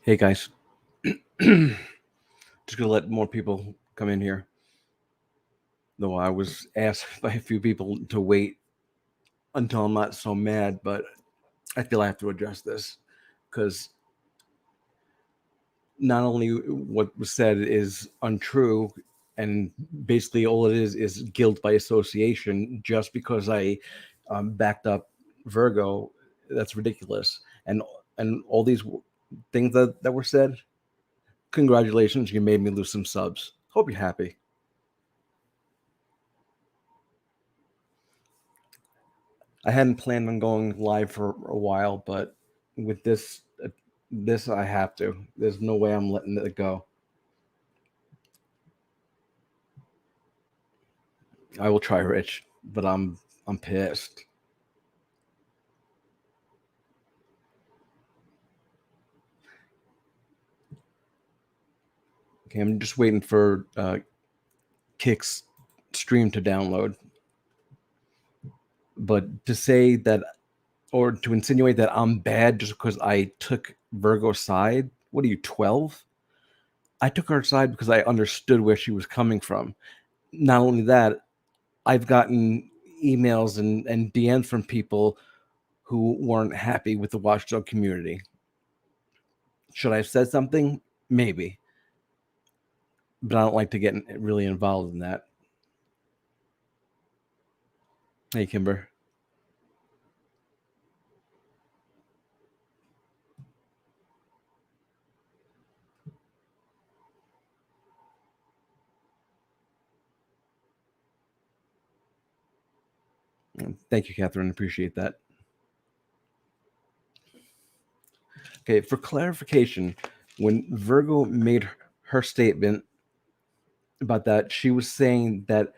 Hey guys, just gonna let more people come in here. Though I was asked by a few people to wait until I'm not so mad, but I feel I have to address this because not only what was said is untrue, and basically all it is guilt by association. Just because I backed up Virgo, that's ridiculous. And all these things that were said. Congratulations, you made me lose some subs. Hope you're happy. I hadn't planned on going live for a while, but with this I have to. There's no way I'm letting it go. I will try, Rich, but I'm pissed. Okay, I'm just waiting for Kick's stream to download. But to say that, or to insinuate that I'm bad just because I took Virgo's side, what are you, 12? I took her side because I understood where she was coming from. Not only that, I've gotten emails and DMs from people who weren't happy with the Watchdog community. Should I have said something? Maybe. But I don't like to get really involved in that. Hey, Kimber. Thank you, Catherine. Appreciate that. Okay, for clarification, when Virgo made her statement about that, she was saying that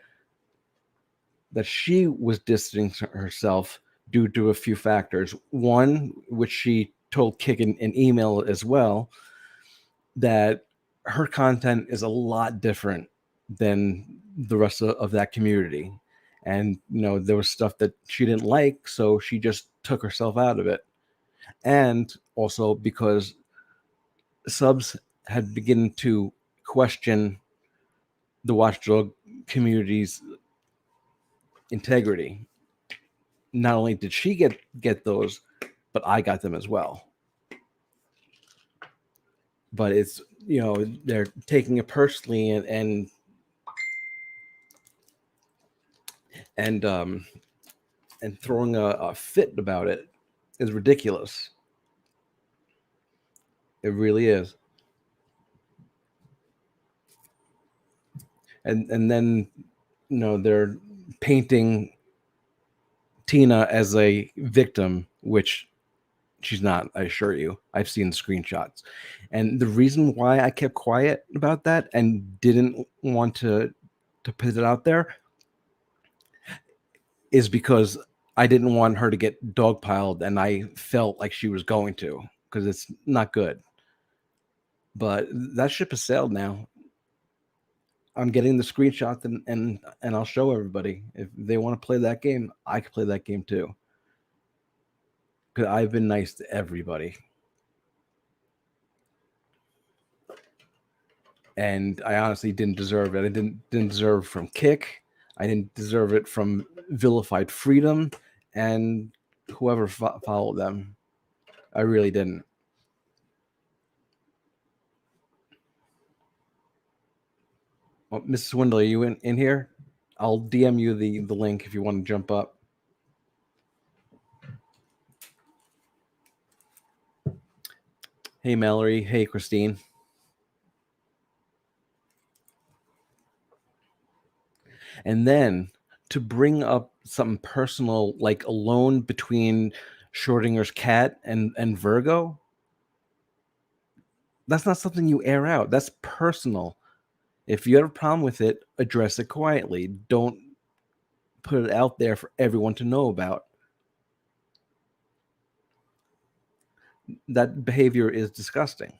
she was distancing herself due to a few factors. One, which she told Kick in an email as well, that her content is a lot different than the rest of that community. And, there was stuff that she didn't like, so she just took herself out of it. And also because subs had begun to question the Watchdog community's integrity. Not only did she get those, but I got them as well. But it's they're taking it personally and and throwing a fit about it is ridiculous. It really is. And then they're painting Tina as a victim, which she's not. I assure you. I've seen the screenshots, and the reason why I kept quiet about that and didn't want to put it out there is because I didn't want her to get dogpiled, and I felt like she was going to, because it's not good. But that ship has sailed now. I'm getting the screenshots and I'll show everybody. If they want to play that game, I can play that game too. Because I've been nice to everybody. And I honestly didn't deserve it. I didn't deserve it from Kick. I didn't deserve it from Vilified Freedom and whoever followed them. I really didn't. Well, Mrs. Swindle, are you in here? I'll DM you the link if you want to jump up. Hey, Mallory. Hey, Christine. And then to bring up something personal, like a loan between Schrodinger's cat and Virgo, that's not something you air out. That's personal. If you have a problem with it, address it quietly. Don't put it out there for everyone to know about. That behavior is disgusting.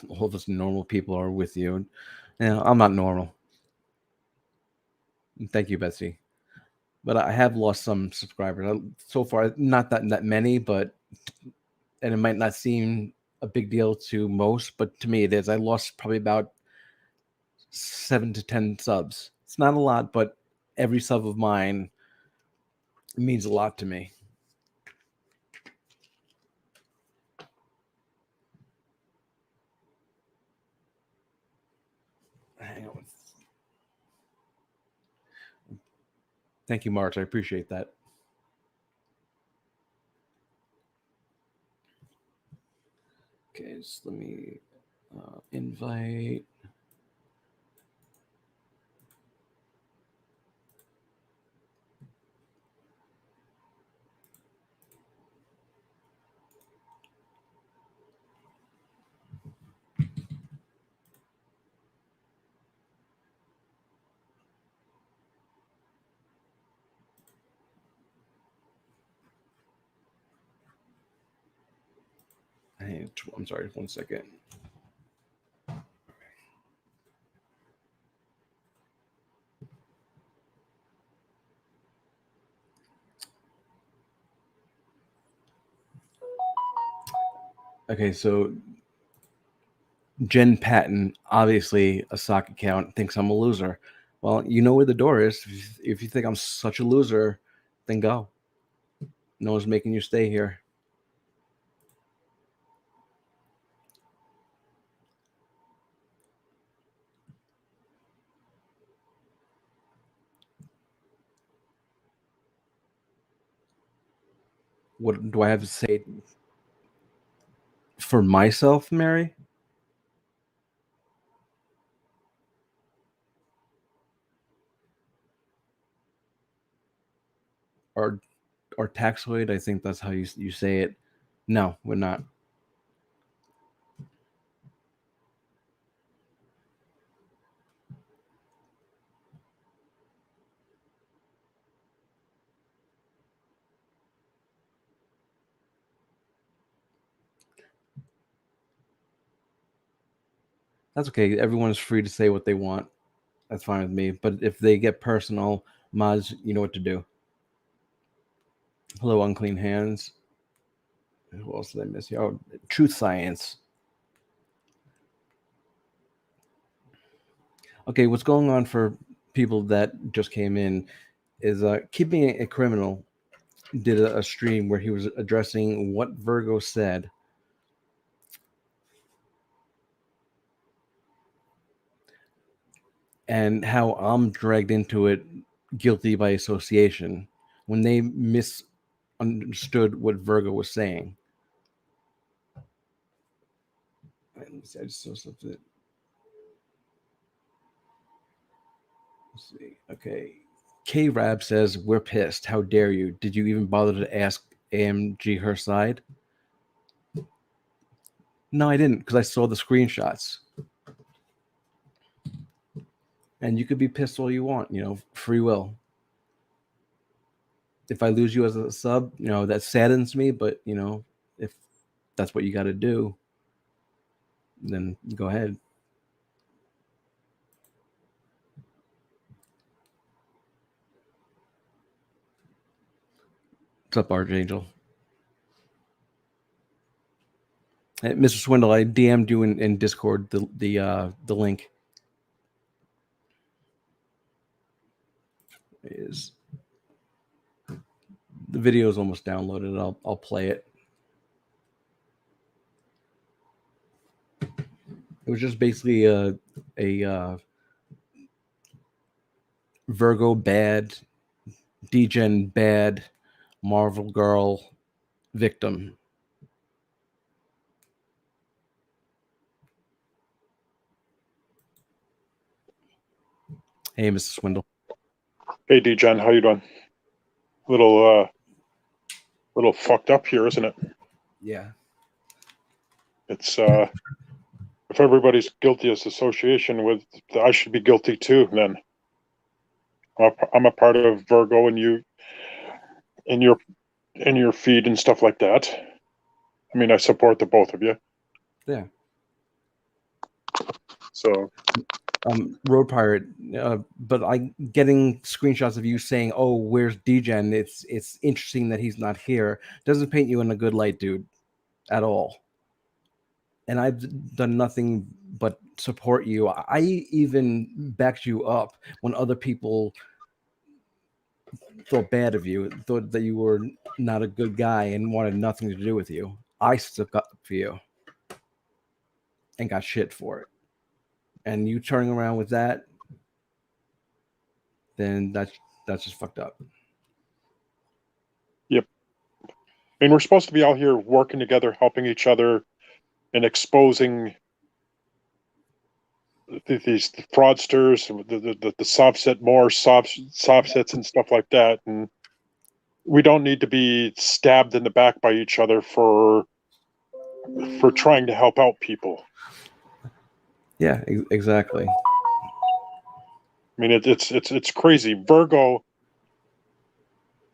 All of us normal people are with you. I'm not normal. Thank you, Betsy. but I have lost some subscribers so far. Not that many, but and it might not seem a big deal to most, but to me it is. I lost probably about 7 to 10 subs. It's not a lot, but every sub of mine means a lot to me. Hang on. Thank you, March. I appreciate that. Okay, so let me invite. I'm sorry, 1 second. Okay, so Jen Patton, obviously a sock account, thinks I'm a loser. Well, you know where the door is. If you think I'm such a loser, then go. No one's making you stay here. What do I have to say for myself, Mary? Or taxoid? I think that's how you say it. No, we're not. That's okay. Everyone's free to say what they want. That's fine with me. But if they get personal, Maz, you know what to do. Hello, unclean hands. Who else did I miss here? Oh, Truth Science. Okay, what's going on for people that just came in is Keeping It Criminal did a stream where he was addressing what Virgo said. And how I'm dragged into it guilty by association when they misunderstood what Virgo was saying. Let me see, I just saw something. Let's see. Okay. K Rab says, "We're pissed. How dare you? Did you even bother to ask AMG her side?" No, I didn't, because I saw the screenshots. And you could be pissed all you want, free will. If I lose you as a sub, that saddens me, but if that's what you got to do, then go ahead. What's up, Archangel? Hey, Mr. Swindle, I DM'd you in Discord the link. Is the video is almost downloaded. I'll play it. It was just basically a Virgo bad, Degen bad, Marvel girl victim. Hey, Mr. Swindle. Hey, Degen, how you doing? Little fucked up here, isn't it? Yeah. It's if everybody's guilty as association with, I should be guilty too. Then I'm a part of Virgo, and you in your feed and stuff like that. I mean, I support the both of you. Yeah. So Road Pirate, but getting screenshots of you saying, "Oh, where's Degen?" It's interesting that he's not here. Doesn't paint you in a good light, dude, at all. And I've done nothing but support you. I even backed you up when other people thought bad of you, thought that you were not a good guy and wanted nothing to do with you. I stuck up for you and got shit for it. And you turning around with that, then that's just fucked up. Yep. I mean, we're supposed to be out here working together, helping each other, and exposing these fraudsters, the soft sets and stuff like that. And we don't need to be stabbed in the back by each other for trying to help out people. Yeah, exactly. I mean, it's crazy. Virgo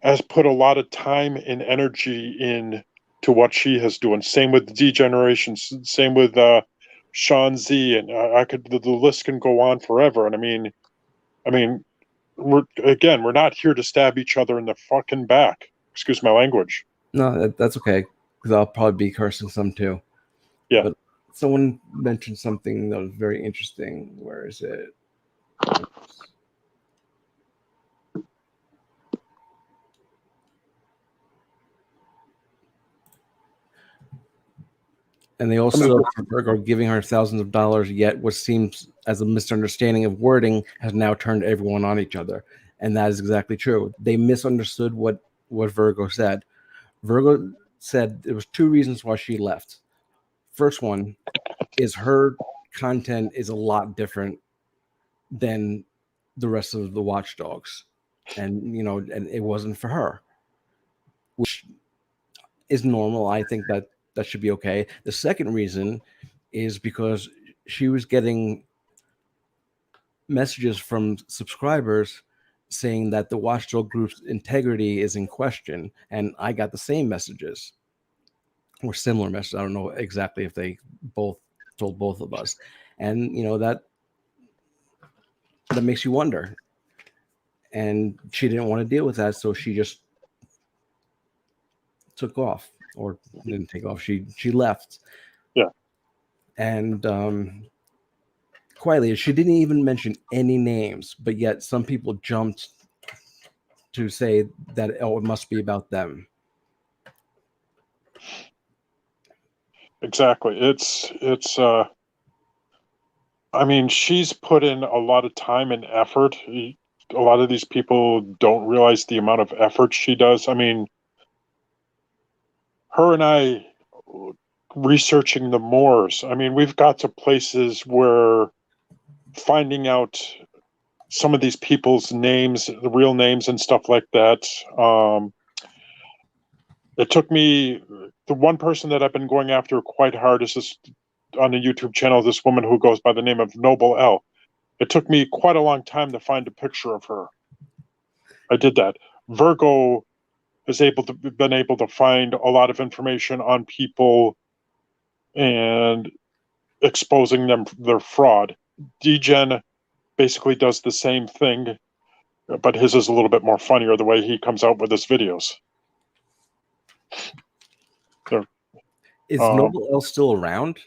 has put a lot of time and energy in to what she has doing. Same with Degeneration. Same with Sean Z, and I could the list can go on forever. And I mean, we're not here to stab each other in the fucking back. Excuse my language. No, that's okay, because I'll probably be cursing some too. Yeah. But someone mentioned something that was very interesting. Where is it? And they also are giving her thousands of dollars, yet what seems as a misunderstanding of wording has now turned everyone on each other. And that is exactly true. They misunderstood what Virgo said. Virgo said there was two reasons why she left. First one is her content is a lot different than the rest of the watchdogs. And, and it wasn't for her, which is normal. I think that should be okay. The second reason is because she was getting messages from subscribers saying that the watchdog group's integrity is in question, and I got the same messages or similar messages. I don't know exactly if they both told both of us, and that makes you wonder. And she didn't want to deal with that, so she just took off, or didn't take off. She left. Yeah. And quietly, she didn't even mention any names, but yet some people jumped to say that it must be about them. Exactly. It's I mean, she's put in a lot of time and effort. A lot of these people don't realize the amount of effort she does. I mean, her and I researching the Moors. I mean, we've got to places where finding out some of these people's names, the real names and stuff like that. It took me, the one person that I've been going after quite hard is this on the YouTube channel, this woman who goes by the name of Noble L. It took me quite a long time to find a picture of her. I did that. Virgo has been able to find a lot of information on people and exposing them their fraud. Degen basically does the same thing, but his is a little bit more funnier the way he comes out with his videos. Is Noble L still around?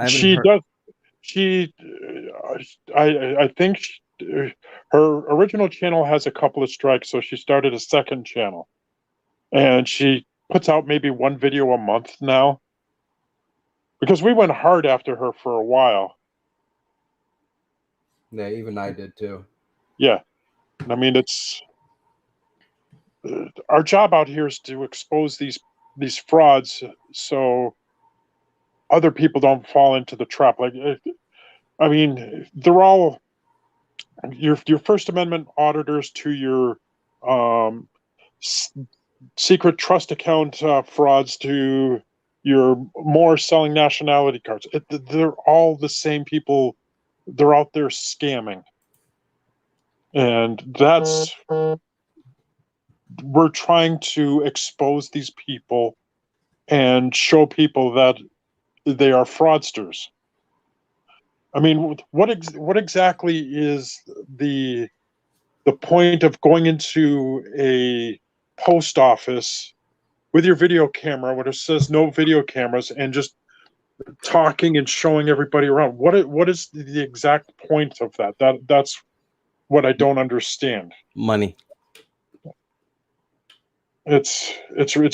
She does. She, I think her original channel has a couple of strikes, so she started a second channel, and she puts out maybe one video a month now. Because we went hard after her for a while. Yeah, even I did too. Yeah, I mean, it's our job out here is to expose these frauds, so other people don't fall into the trap. Like, I mean, they're all your First Amendment auditors to your secret trust account frauds to your more selling nationality cards. They're all the same people. They're out there scamming. And that's, we're trying to expose these people and show people that they are fraudsters. I mean, what exactly is the point of going into a post office with your video camera when it says no video cameras and just talking and showing everybody around? What is the exact point of that? That's what I don't understand. Money. It's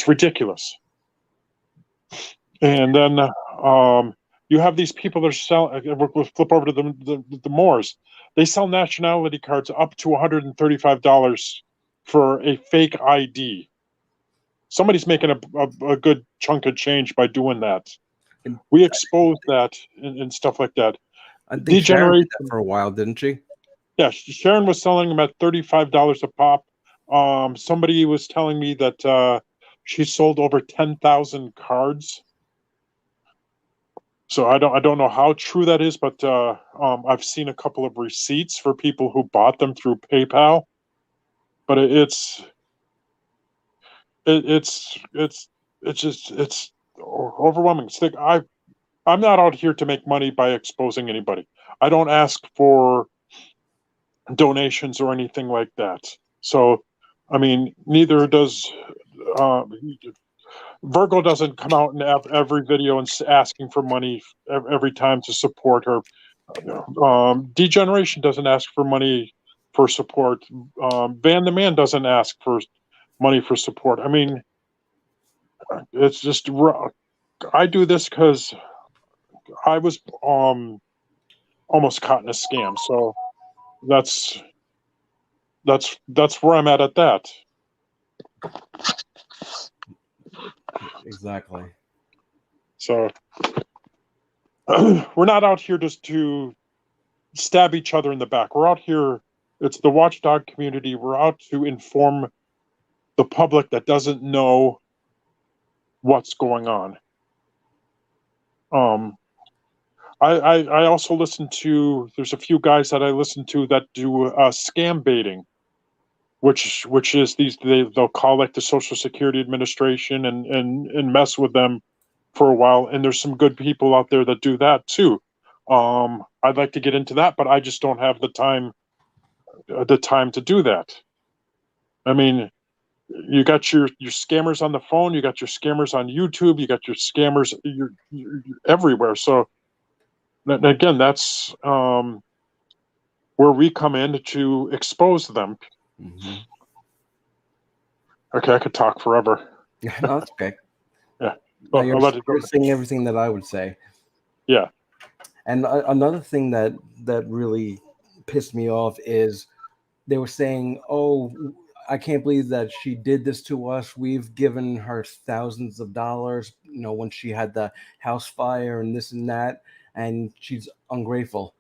ridiculous. And then you have these people that are selling. We'll flip over to the Moors. They sell nationality cards up to $135 for a fake ID. Somebody's making a good chunk of change by doing that. And We expose that and stuff like that. I think Sharon did Degeneration. that for a while, didn't she? Yeah, Sharon was selling them at $35 a pop. Somebody was telling me that she sold over 10,000 cards. So I don't know how true that is, but I've seen a couple of receipts for people who bought them through PayPal. But it's overwhelming. It's like I'm not out here to make money by exposing anybody. I don't ask for donations or anything like that. So, I mean, neither does Virgo. Doesn't come out in every video and asking for money every time to support her. Degeneration doesn't ask for money for support. Van the Man doesn't ask for money for support. I mean, it's just I do this because I was almost caught in a scam. So that's where I'm at that. Exactly. So we're not out here just to stab each other in the back. We're out here. It's the watchdog community. We're out to inform the public that doesn't know what's going on. I also listen to. There's a few guys that I listen to that do scam baiting, which is they'll call like the Social Security Administration and mess with them for a while. And there's some good people out there that do that too. I'd like to get into that, but I just don't have the time to do that. I mean, you got your scammers on the phone, you got your scammers on YouTube, you got your scammers you're everywhere. So again, that's where we come in to expose them. Mm-hmm. Okay, I could talk forever. Yeah, no, that's okay. Yeah, No, I'll let it go. you're saying everything that I would say. Yeah. And another thing that really pissed me off is they were saying, "Oh, I can't believe that she did this to us. We've given her thousands of dollars, when she had the house fire and this and that, and she's ungrateful."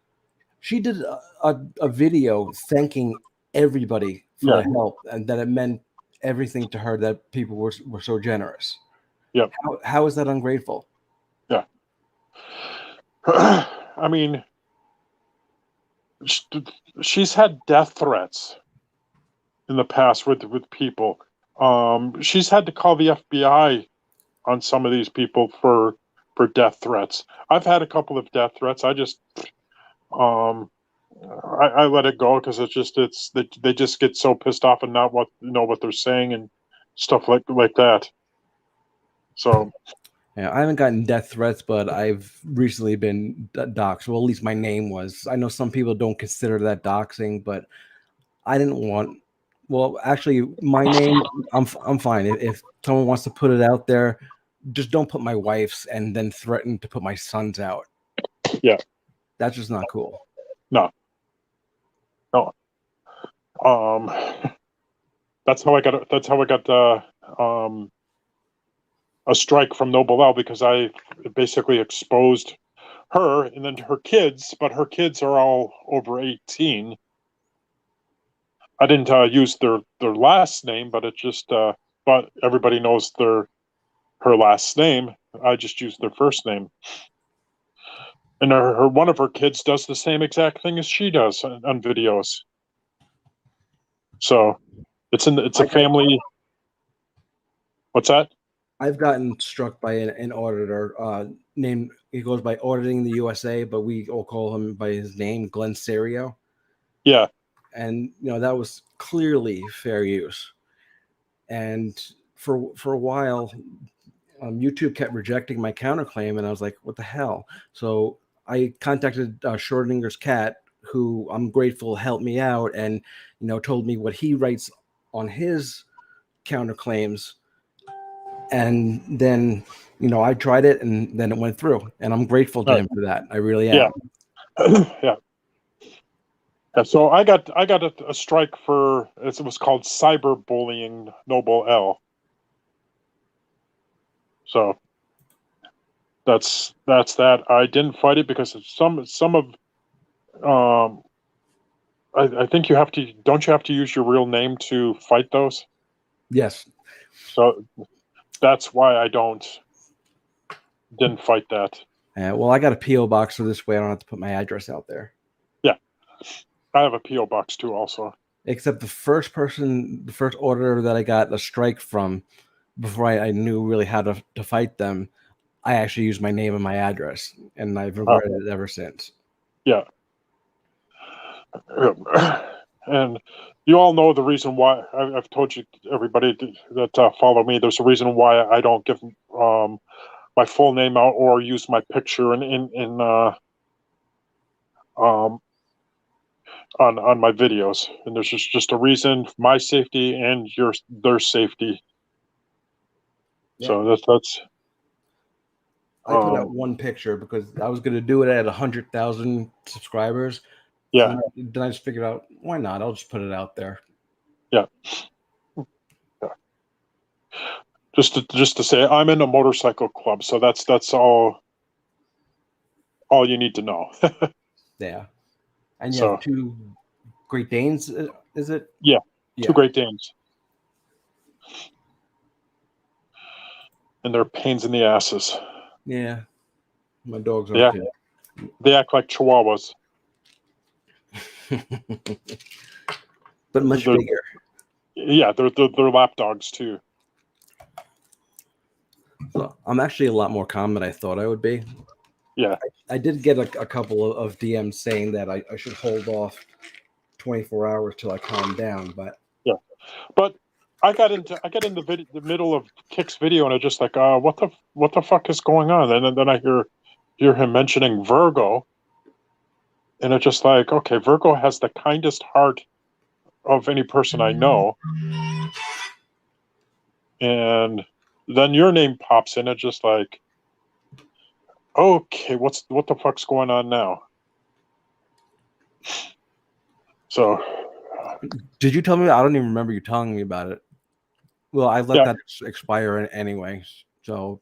She did a video thanking everybody for the help and that it meant everything to her that people were so generous. Yeah. How is that ungrateful? Yeah. I mean, she's had death threats in the past with people. She's had to call the FBI on some of these people for death threats. I've had a couple of death threats. I just I let it go because they just get so pissed off and not know what they're saying and stuff like that. So yeah, I haven't gotten death threats, but I've recently been doxxed. Well, at least my name was. I know some people don't consider that doxing, but I didn't want. Well, actually, my name, I'm fine. If someone wants to put it out there, just don't put my wife's and then threaten to put my son's out. Yeah, that's just not cool. No. That's how I got a strike from Noble L, because I basically exposed her and then her kids, but her kids are all over 18. I didn't use their last name, but it just but everybody knows her last name. I just used their first name. And her one of her kids does the same exact thing as she does on videos. So it's a family. What's that? I've gotten struck by an auditor named he goes by Auditing the USA, but we all call him by his name, Glenn Serio. Yeah. And that was clearly fair use. And for a while, YouTube kept rejecting my counterclaim, and I was like, "What the hell?" So I contacted Schrodinger's cat, who I'm grateful helped me out, and told me what he writes on his counterclaims. And then I tried it, and then it went through, and I'm grateful to him for that. I really am. Yeah. Yeah, so I got a strike for it was called cyberbullying Noble L. So that's that. I didn't fight it because of some of I think you have to, don't you have to use your real name to fight those? Yes. So that's why I didn't fight that. Well, I got a PO box, so this way I don't have to put my address out there. Yeah, I have a PO box too, also. Except the first auditor that I got a strike from, before I knew really how to fight them, I actually used my name and my address, and I've regretted it ever since. Yeah. And you all know the reason why. I've told you, everybody that follow me, there's a reason why I don't give my full name out or use my picture on my videos, and there's just a reason: my safety and their safety. Yeah. So that's. I put out one picture because I was going to do it at 100,000 subscribers. Yeah. Then I just figured out, why not? I'll just put it out there. Yeah. Yeah. Just to say, I'm in a motorcycle club, so that's all you need to know. Yeah. And you have 2 Great Danes, is it? Yeah. 2 Great Danes. And they're pains in the asses. Yeah. My dogs are too. They act like chihuahuas. But much bigger. Yeah, they're lap dogs too. So I'm actually a lot more calm than I thought I would be. Yeah. I did get a couple of DMs saying that I should hold off 24 hours till I calm down, but yeah. But I got in the middle of Kick's video, and I just like, what the fuck is going on? And then I hear him mentioning Virgo, and it's just like, okay, Virgo has the kindest heart of any person I know, and then your name pops in. It's just like, okay, what the fuck's going on now? So, did you tell me? I don't even remember you telling me about it. Well, I let that expire anyway, so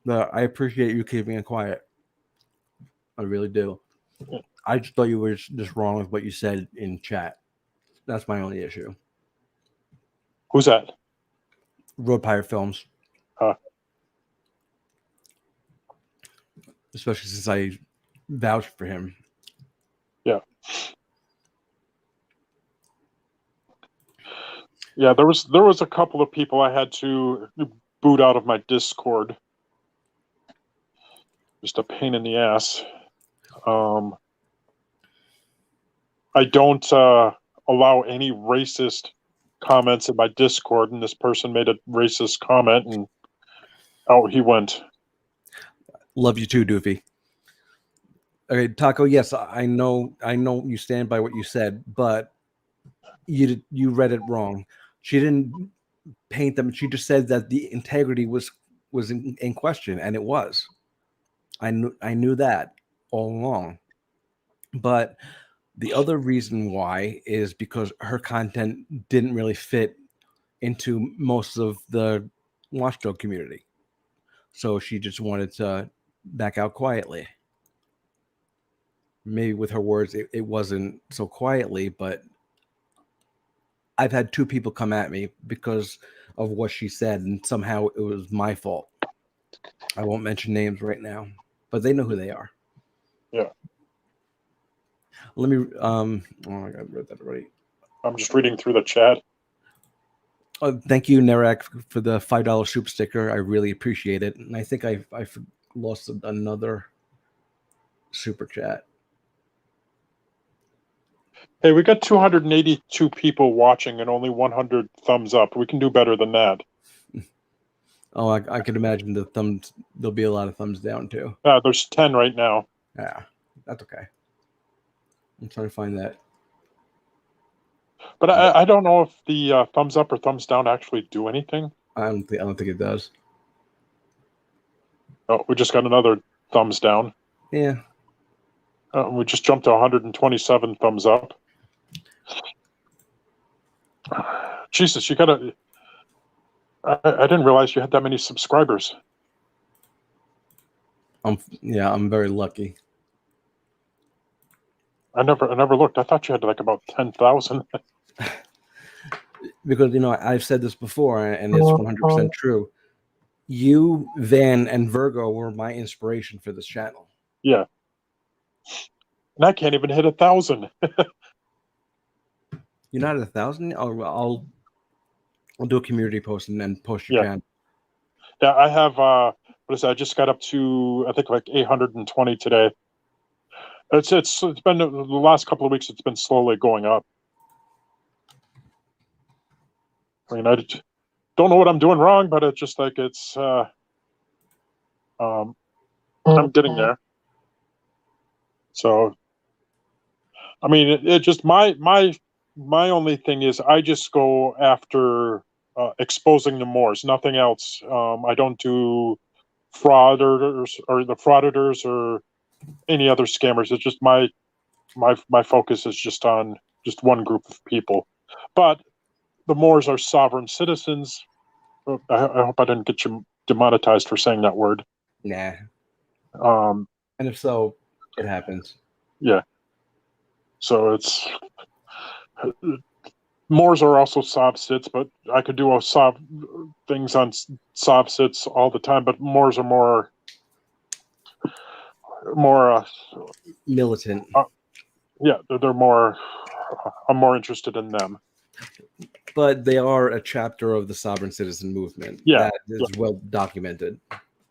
I appreciate you keeping it quiet. I really do. Yeah. I just thought you were just wrong with what you said in chat. That's my only issue. Who's that? Road Pirate Films. Especially since I vouched for him. Yeah. Yeah, there was a couple of people I had to boot out of my Discord. Just a pain in the ass. I don't allow any racist comments in my Discord, and this person made a racist comment, and out he went. Love you too, Doofy. Okay, Taco. Yes, I know you stand by what you said, but you read it wrong. She didn't paint them. She just said that the integrity was in question, and it was. I knew that all along. But the other reason why is because her content didn't really fit into most of the watchdog community. So she just wanted to back out quietly. Maybe with her words, it wasn't so quietly, but I've had 2 people come at me because of what she said, and somehow it was my fault. I won't mention names right now, but they know who they are. Yeah. Let me oh my God, I read that already. I'm just reading through the chat. Thank you, Nerek, for the $5 soup sticker. I really appreciate it. And I think I lost another super chat. Hey, we got 282 people watching and only 100 thumbs up. We can do better than that. Oh, I could imagine there'll be a lot of thumbs down too. There's 10 right now. Yeah, that's okay. I'm trying to find that. But I don't know if the thumbs up or thumbs down actually do anything. I don't think it does. Oh, we just got another thumbs down. Yeah. We just jumped to 127 thumbs up. Jesus, you gotta. I didn't realize you had that many subscribers. I'm very lucky. I never looked. I thought you had like about 10,000. Because I've said this before, and it's 100% true. You, Van, and Virgo were my inspiration for this channel. Yeah. And I can't even hit 1,000. You're not at 1,000? I'll do a community post and then post your channel. Yeah, I have. What is that? I just got up to I think like 820 today. It's been the last couple of weeks. It's been slowly going up. I mean, I don't know what I'm doing wrong, but it's just like it's. I'm getting there. So, I mean, it just my only thing is I just go after exposing the Moors, nothing else. I don't do frauders or the frauditors or any other scammers. It's just my focus is just on just one group of people. But the Moors are sovereign citizens. I hope I didn't get you demonetized for saying that word. Nah. And if so, it happens. Yeah. So it's Moors are also sovcits, but I could do things on sovcits all the time. But Moors are more militant. Yeah, they're more. I'm more interested in them. But they are a chapter of the sovereign citizen movement. Yeah, that is well documented.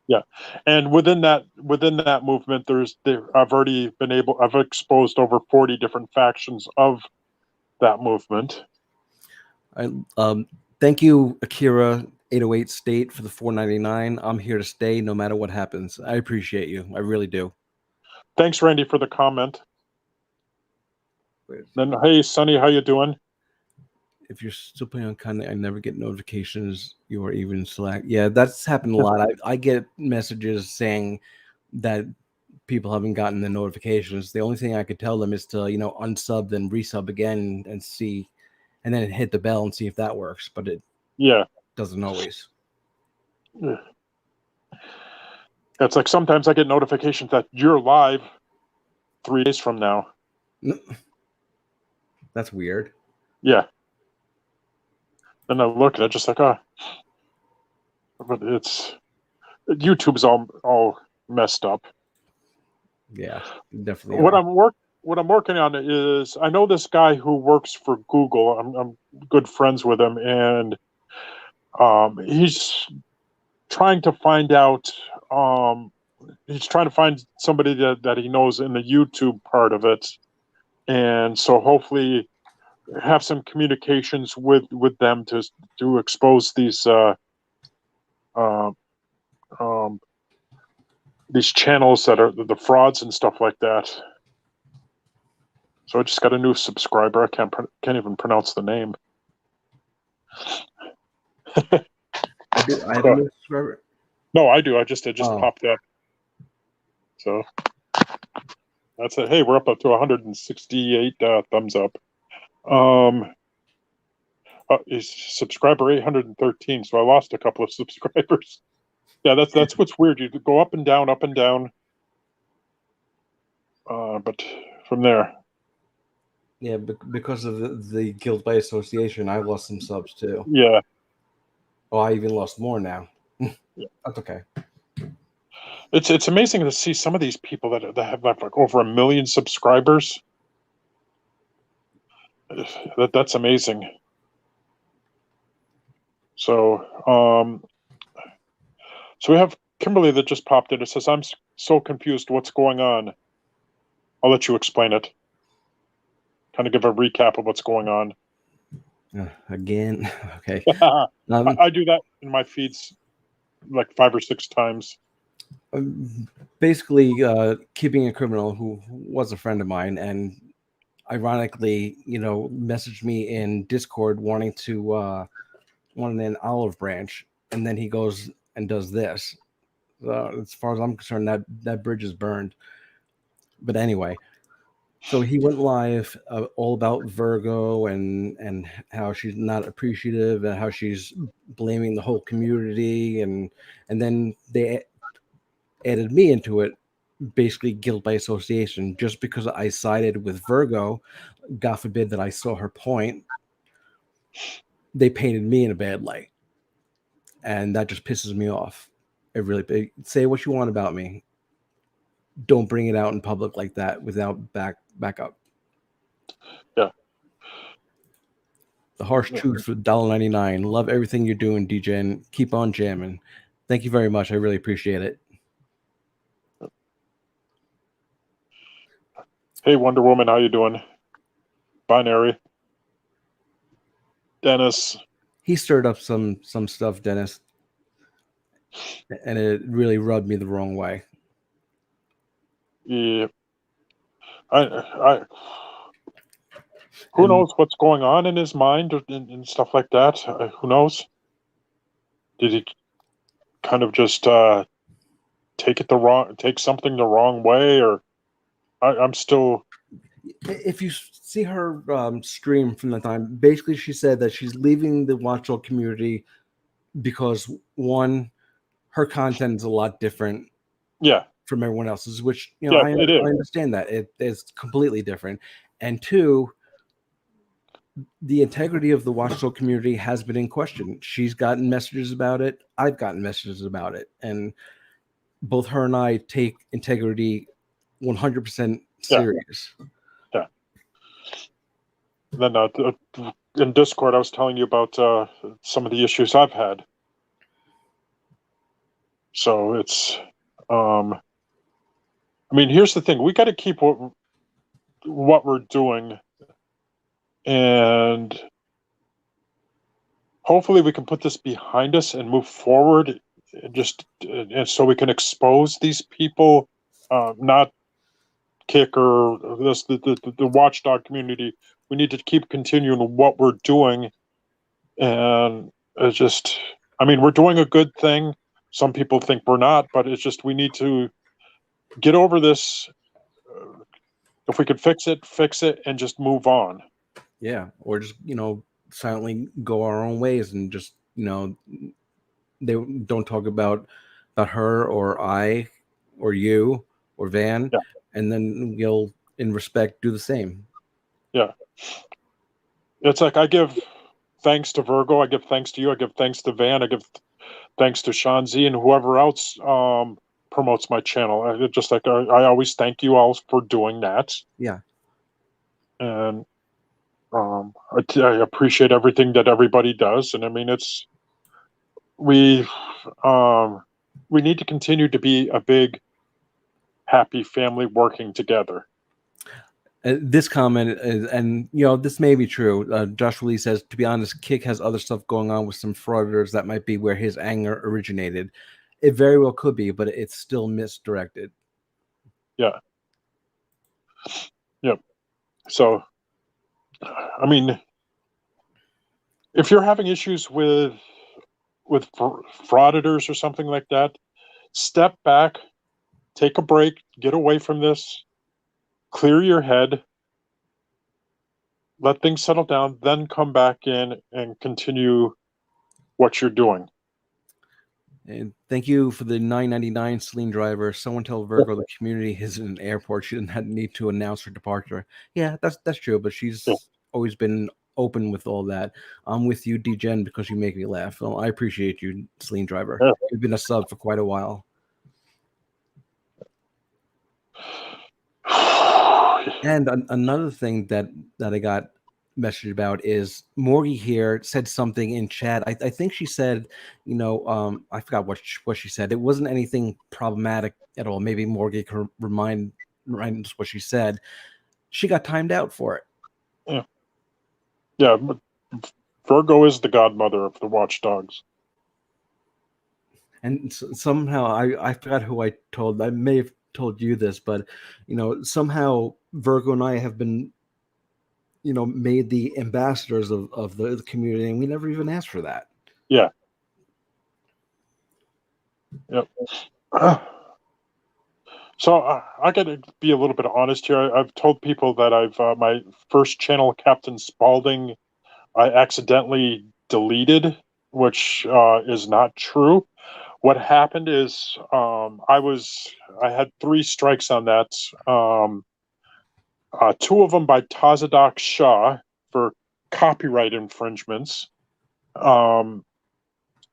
Yeah, and within that movement, I've exposed over 40 different factions of that movement. Thank you, Akira 808 State, for the $4.99. I'm here to stay no matter what happens. I appreciate you. I really do. Thanks, Randy, for the comment. Then, hey, Sonny, how you doing? If you're still playing on content, I never get notifications. You are even Slack. Yeah, that's happened a lot. I get messages saying that people haven't gotten the notifications. The only thing I could tell them is to, unsub then resub again and see, and then hit the bell and see if that works. But it doesn't always. Yeah. It's like sometimes I get notifications that you're live 3 days from now. That's weird. Yeah. And I look and it's just like, but it's YouTube's all messed up. Yeah, definitely. What I'm working on is I know this guy who works for Google. I'm good friends with him, and he's trying to find out. He's trying to find somebody that he knows in the YouTube part of it, and so hopefully have some communications with them to expose these channels that are the frauds and stuff like that. So I just got a new subscriber. I can't even pronounce the name. I have a new subscriber. No, I do. It just popped up. So that's it. Hey, we're up to 168 thumbs up. Subscriber 813. So I lost a couple of subscribers. Yeah, that's what's weird. You go up and down, up and down. But from there. Yeah, because of the guilt by association, I lost some subs too. Yeah. Oh, I even lost more now. Yeah. That's okay. It's amazing to see some of these people that have like over 1 million subscribers. That's amazing. So we have Kimberly that just popped in. It says, I'm so confused. What's going on? I'll let you explain it. Kind of give a recap of what's going on. Again, okay. I do that in my feeds like 5 or 6 times. Basically, keeping a criminal who was a friend of mine, and ironically, messaged me in Discord wanting an olive branch, and then he goes and does this. As far as I'm concerned, that bridge is burned. But anyway, so he went live all about Virgo and how she's not appreciative and how she's blaming the whole community, and then they added me into it, basically guilt by association, just because I sided with Virgo. God forbid that I saw her point. They painted me in a bad light, and that just pisses me off. It really, say what you want about me, don't bring it out in public like that without backup. Yeah. The harsh truth for $1.99. Love everything you're doing, DJ, and keep on jamming. Thank you very much. I really appreciate it. Hey, Wonder Woman, how you doing? Binary. Dennis. He stirred up some stuff, Dennis, and it really rubbed me the wrong way. Yeah. Who knows what's going on in his mind and stuff like that? Who knows? Did he kind of just take something the wrong way, or I'm still. If you see her stream from that time, basically she said that she's leaving the Watchdog community because, one, her content is a lot different from everyone else's, which I understand that it is completely different, and two, the integrity of the Watchdog community has been in question. She's gotten messages about it. I've gotten messages about it, and both her and I take integrity 100% serious. Yeah. Then in Discord, I was telling you about some of the issues I've had. So it's, here's the thing: we got to keep what we're doing, and hopefully we can put this behind us and move forward. And so we can expose these people, not kick or the Watchdog community. We need to keep continuing what we're doing, and it's just, we're doing a good thing. Some people think we're not, but it's just we need to get over this. If we could fix it, and just move on. Yeah, or just silently go our own ways and just they don't talk about her or I or you or Van, and then you'll, in respect, do the same. Yeah, it's like I give thanks to Virgo, I give thanks to you, I give thanks to Van, I give thanks to Sean Z and whoever else promotes my channel. Just like I always thank you all for doing that. Yeah, and I appreciate everything that everybody does, and it's we need to continue to be a big, happy family working together. This comment is, and this may be true. Joshua Lee says, to be honest, Kick has other stuff going on with some frauditors. That might be where his anger originated. It very well could be, but it's still misdirected. Yeah. Yep. So, if you're having issues with frauditors or something like that, step back, take a break, get away from this, clear your head, let things settle down, then come back in and continue what you're doing. And thank you for the $9.99 Celine driver. Someone tell Virgo the community is in an airport. She didn't need to announce her departure. Yeah, that's true, but she's always been open with all that. I'm with you, D-Gen, because you make me laugh. Well, I appreciate you, Celine driver. You've been a sub for quite a while. And another thing that I got message about is Morgie here said something in chat. I think she said, I forgot what she said. It wasn't anything problematic at all. Maybe Morgie can remind us what she said. She got timed out for it. Yeah, but Virgo is the godmother of the watchdogs. And somehow I forgot who I told. I may have told you this, but somehow Virgo and I have been made the ambassadors of the community, and we never even asked for that. Yeah. Yep. So I got to be a little bit honest here. I've told people that I've my first channel, Captain Spaulding, I accidentally deleted, which is not true. What happened is I had 3 strikes on that. 2 of them by Tazadak Shah for copyright infringements. And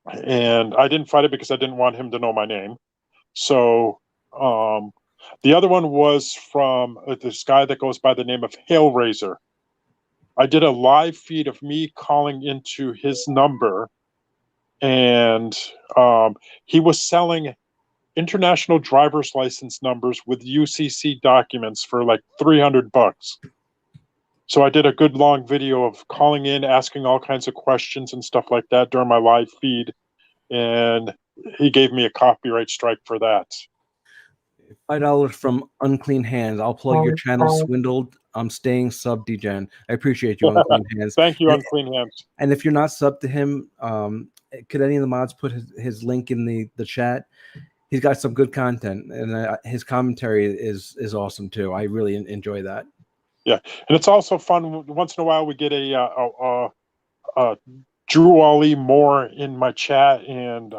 I didn't fight it because I didn't want him to know my name. So the other one was from this guy that goes by the name of Hailraiser. I did a live feed of me calling into his number, and he was selling international driver's license numbers with UCC documents for like $300. So I did a good long video of calling in, asking all kinds of questions and stuff like that during my live feed, and he gave me a copyright strike for that. $5 from Unclean Hands. I'll plug your channel, Swindled. I'm staying sub DGen. I appreciate you, Unclean Hands. Thank you, Unclean Hands. And if you're not sub to him, could any of the mods put his link in the chat? He's got some good content, and his commentary is awesome too. I really enjoy that. Yeah, and it's also fun. Once in a while, we get a Drew Ali more in my chat, and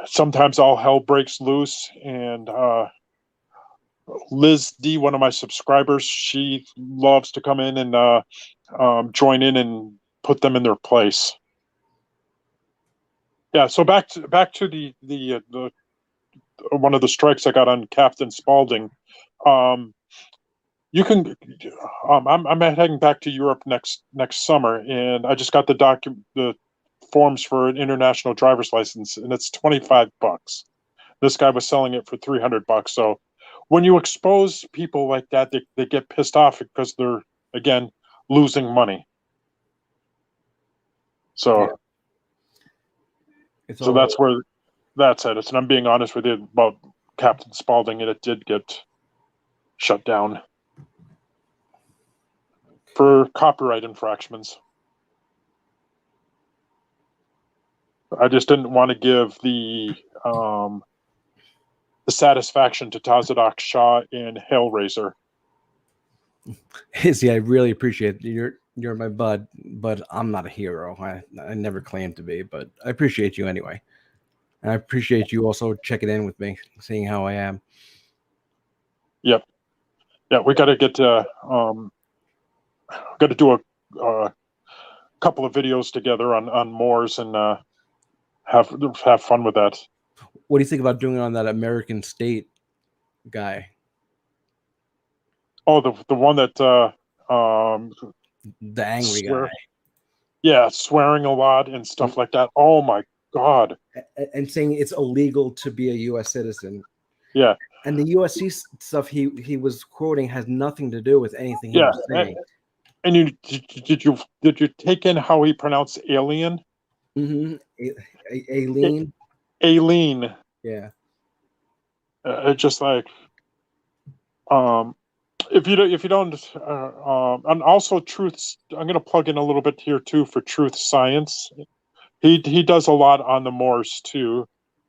sometimes all hell breaks loose. And Liz D, one of my subscribers, she loves to come in and join in and put them in their place. Yeah, so back to the one of the strikes I got on Captain Spaulding. You can. I'm heading back to Europe next summer, and I just got the forms for an international driver's license, and it's $25. This guy was selling it for $300. So when you expose people like that, they get pissed off because they're, again, losing money. So, so that's where that's at. And I'm being honest with you about Captain Spaulding, and it did get shut down for copyright infractions. I just didn't want to give the satisfaction to Tazadak Shah and Hailraiser. Izzy, I really appreciate it. You're my bud, but I'm not a hero. I never claimed to be, but I appreciate you anyway. And I appreciate you also checking in with me, seeing how I am. Yep. Yeah, we got to get got to do a couple of videos together on Moors and have fun with that. What do you think about doing it on that American State guy? Oh, the one that the angry guy. Yeah, swearing a lot and stuff like that. Oh my God. And saying it's illegal to be a U.S. citizen. Yeah. And the USC stuff he was quoting has nothing to do with anything he was saying. And did you take in how he pronounced alien? Mm-hmm. Aileen. Aileen. Yeah. Just like, if you don't, and also Truth. I'm going to plug in a little bit here too for Truth Science. He does a lot on the Moors too.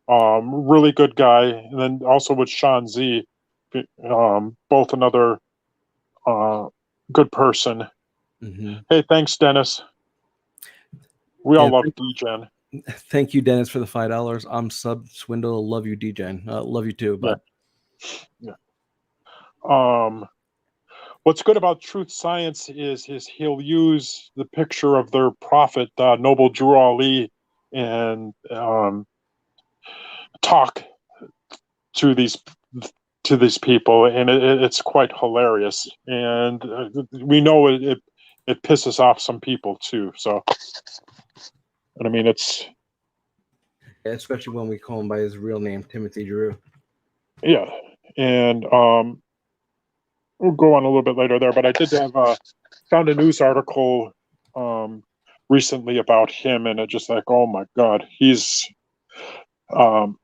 Really good guy, and then also with Sean Z, both another good person. Mm-hmm. Hey, thanks, Dennis. We all love DGen. Thank you, Dennis, for the $5. I'm sub Swindle. Love you, DGen. Love you too. But what's good about Truth Science is he'll use the picture of their prophet, Noble Drew Ali, and talk to these people, and it's quite hilarious. And we know it pisses off some people too. So, and I mean, it's, Especially when we call him by his real name, Timothy Drew. yeah. And we'll go on a little bit later there, but I did have found a news article recently about him, and it just like, oh my God, he's um,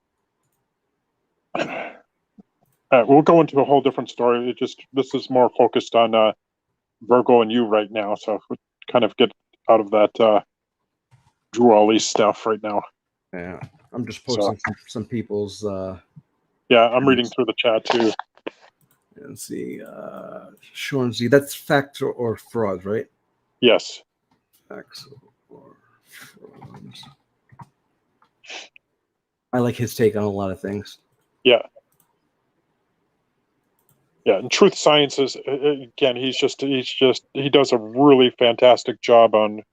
we'll go into a whole different story. This is more focused on Virgo and you right now, so we kind of get out of that Drew Ollie stuff right now. Yeah, I'm just So posting some people's. yeah, I'm reading through the chat too. Let's see, Sean Z. That's fact or fraud, right? Yes. Facts or frauds. I like his take on a lot of things. Yeah. Yeah, and Truth Sciences, again, he does a really fantastic job on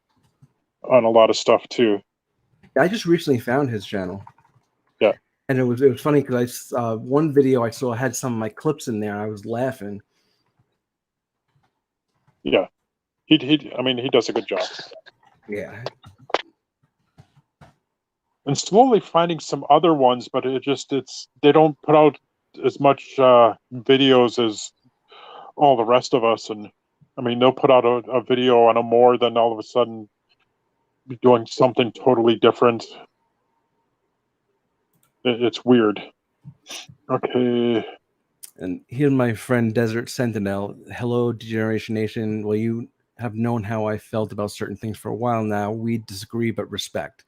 a lot of stuff too. I just recently found his channel. Yeah. And it was funny because one video I saw had some of my clips in there. I was laughing. Yeah, I mean, he does a good job. Yeah. And slowly finding some other ones, but they don't put out as much videos as all the rest of us. And I mean, they'll put out a video on a more, then all of a sudden be doing something totally different. It's weird. Okay. And here's my friend Desert Sentinel. Hello, Degeneration Nation. Well, you have known how I felt about certain things for a while now. We disagree, but respect.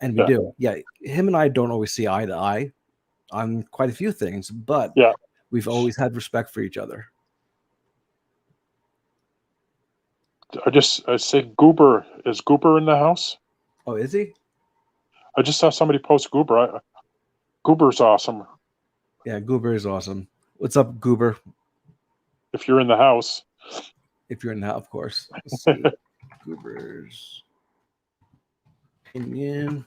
And we do. Yeah, him and I don't always see eye to eye on quite a few things, but yeah, we've always had respect for each other. I say Goober. Is Goober in the house? Oh, is he? I just saw somebody post Goober. Goober's awesome. Yeah, Goober is awesome. What's up, Goober? If you're in the house. If you're in the house, of course. Let's see. Goober's opinion.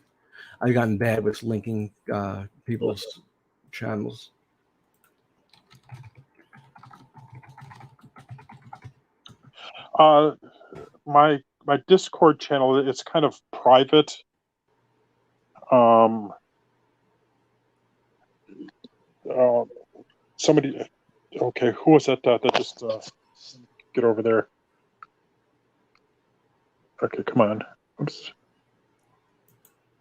I've gotten bad with linking people's channels. My Discord channel, it's kind of private. Somebody, okay, who was that that just get over there? Okay, come on. Oops.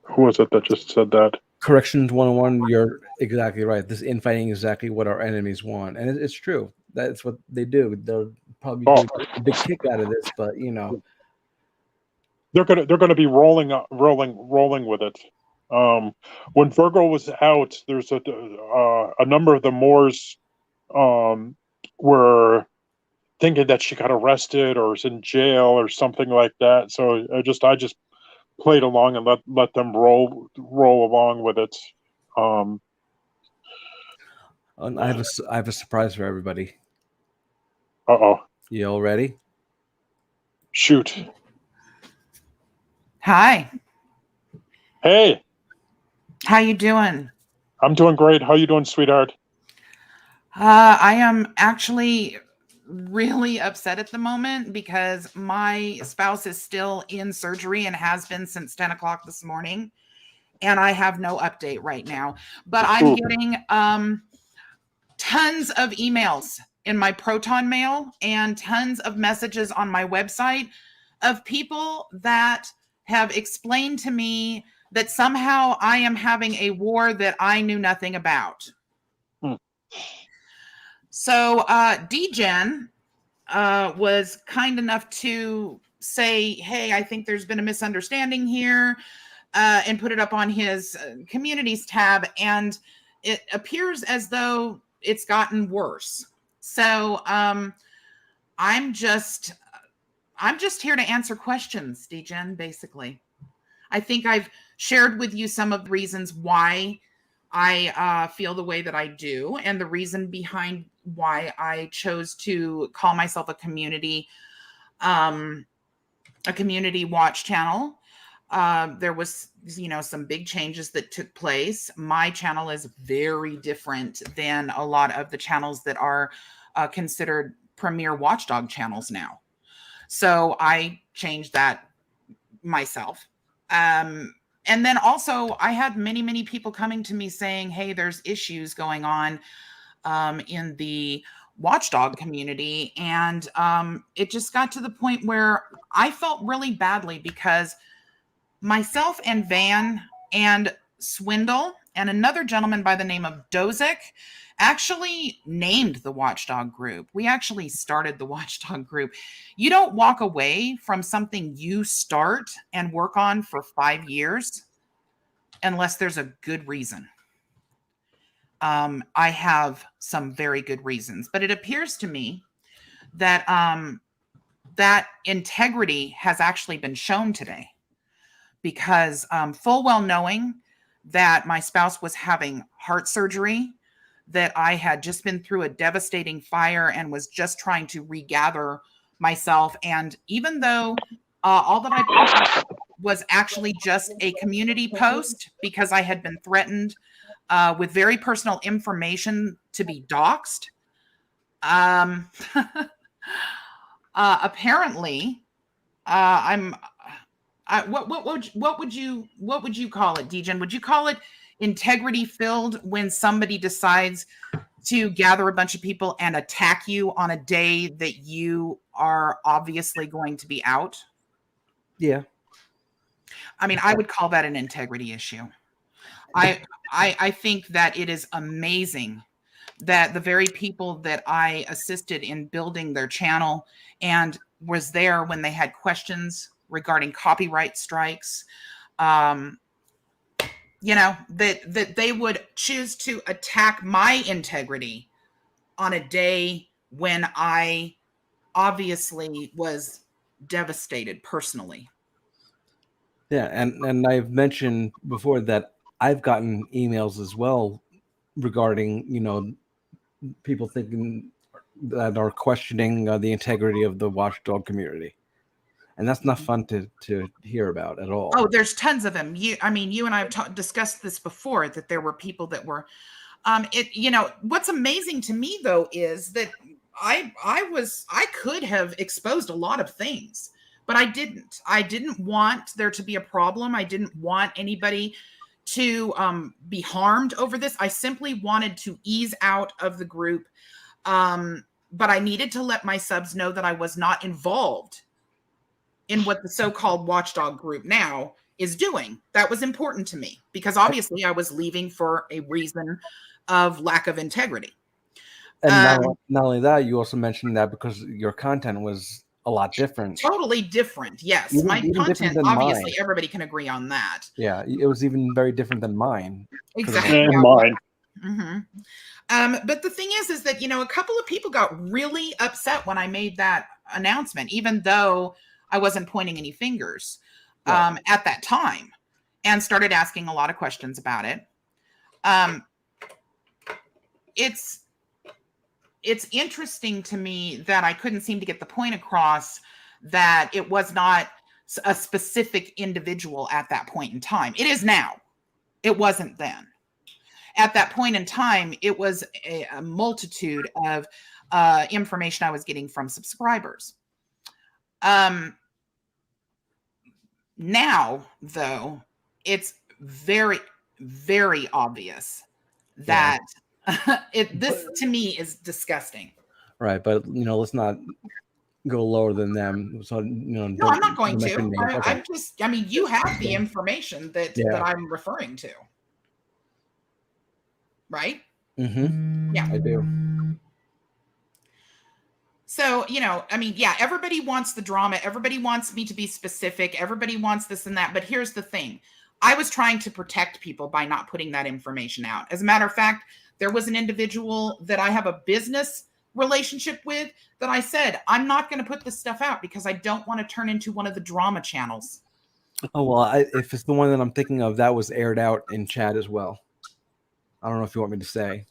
Who was it that just said that? Corrections 101, you're exactly right. This infighting is exactly what our enemies want. And it's true. That's what they do. They'll probably do a big kick out of this, but you know. They're gonna be rolling with it. When Virgo was out, there's a number of the Moors were thinking that she got arrested or is in jail or something like that. So I just played along and let them roll along with it. I have a surprise for everybody. Uh-oh. You all ready? Shoot. Hi. Hey. How you doing? I'm doing great. How you doing, sweetheart? I am actually really upset at the moment because my spouse is still in surgery and has been since 10 o'clock this morning. And I have no update right now. But I'm getting tons of emails in my Proton mail and tons of messages on my website of people that have explained to me that somehow I am having a war that I knew nothing about. So DGen was kind enough to say, hey, I think there's been a misunderstanding here, and put it up on his communities tab. And it appears as though it's gotten worse. So I'm just here to answer questions, DGen, basically. I think I've shared with you some of the reasons why I feel the way that I do, and the reason behind why I chose to call myself a community watch channel. There was, some big changes that took place. My channel is very different than a lot of the channels that are considered premier watchdog channels now. So I changed that myself. And then also I had many people coming to me saying, hey, there's issues going on in the watchdog community. And it just got to the point where I felt really badly because myself and Van and Swindle and another gentleman by the name of Dozick actually named the watchdog group. We actually started the watchdog group. You don't walk away from something you start and work on for 5 years unless there's a good reason. I have some very good reasons, but it appears to me that that integrity has actually been shown today, because full well knowing that my spouse was having heart surgery, that I had just been through a devastating fire and was just trying to regather myself. And even though all that I posted was actually just a community post because I had been threatened with very personal information to be doxxed, apparently what would you call it, Degen? Would you call it integrity filled when somebody decides to gather a bunch of people and attack you on a day that you are obviously going to be out? Yeah. I mean, I would call that an integrity issue. I think that it is amazing that the very people that I assisted in building their channel and was there when they had questions regarding copyright strikes, that they would choose to attack my integrity on a day when I obviously was devastated personally. Yeah, and I've mentioned before that I've gotten emails as well regarding, people thinking that are questioning the integrity of the watchdog community. And that's not fun to hear about at all. Oh, there's tons of them. You and I have discussed this before, that there were people that were, what's amazing to me though, is that I could have exposed a lot of things, but I didn't want there to be a problem. I didn't want anybody to be harmed over this. I simply wanted to ease out of the group. But I needed to let my subs know that I was not involved in what the so-called watchdog group now is doing. That was important to me because obviously I was leaving for a reason of lack of integrity. And not only that, you also mentioned that because your content was a lot different. Totally different. Yes. Even my content, obviously mine. Everybody can agree on that. Yeah. It was even very different than mine. Exactly. And mine. Mm-hmm. But the thing is that, a couple of people got really upset when I made that announcement, even though I wasn't pointing any fingers at that time, and started asking a lot of questions about it. It's interesting to me that I couldn't seem to get the point across that it was not a specific individual at that point in time. It is now. It wasn't then. At that point in time, it was a multitude of information I was getting from subscribers. Now, though, it's very, very obvious that this to me is disgusting. Right, but let's not go lower than them. So no, I'm not going to. Okay. I'm just. You have the information that I'm referring to, right? Mm-hmm. Yeah, I do. So, everybody wants the drama. Everybody wants me to be specific. Everybody wants this and that. But here's the thing. I was trying to protect people by not putting that information out. As a matter of fact, there was an individual that I have a business relationship with that I said, I'm not going to put this stuff out because I don't want to turn into one of the drama channels. Oh, well, if it's the one that I'm thinking of, that was aired out in chat as well. I don't know if you want me to say.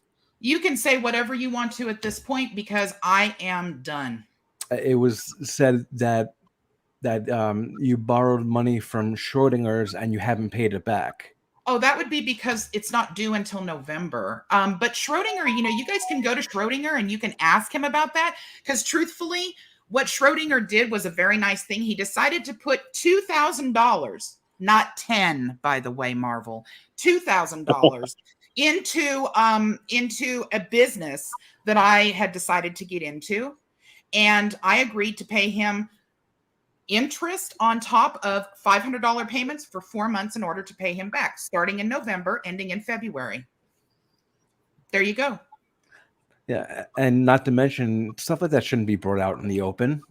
You can say whatever you want to at this point because I am done. It was said that you borrowed money from Schrodinger's and you haven't paid it back. Oh, that would be because it's not due until November. But Schrodinger, you guys can go to Schrodinger and you can ask him about that. Because truthfully, what Schrodinger did was a very nice thing. He decided to put $2,000, not 10, by the way, Marvel, $2,000 into a business that I had decided to get into. And I agreed to pay him interest on top of $500 payments for 4 months in order to pay him back, starting in November, ending in February. There you go. Yeah, and not to mention stuff like that shouldn't be brought out in the open.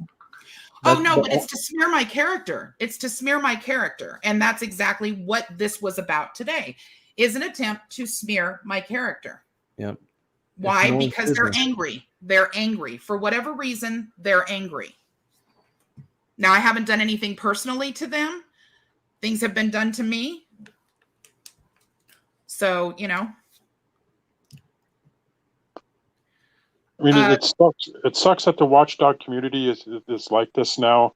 Oh no, but it's to smear my character. It's to smear my character. And that's exactly what this was about today, is an attempt to smear my character. Yep. Why? Because they're angry. They're angry. For whatever reason, they're angry. Now, I haven't done anything personally to them. Things have been done to me. So, you know. I mean, it sucks. It sucks that the watchdog community is like this now.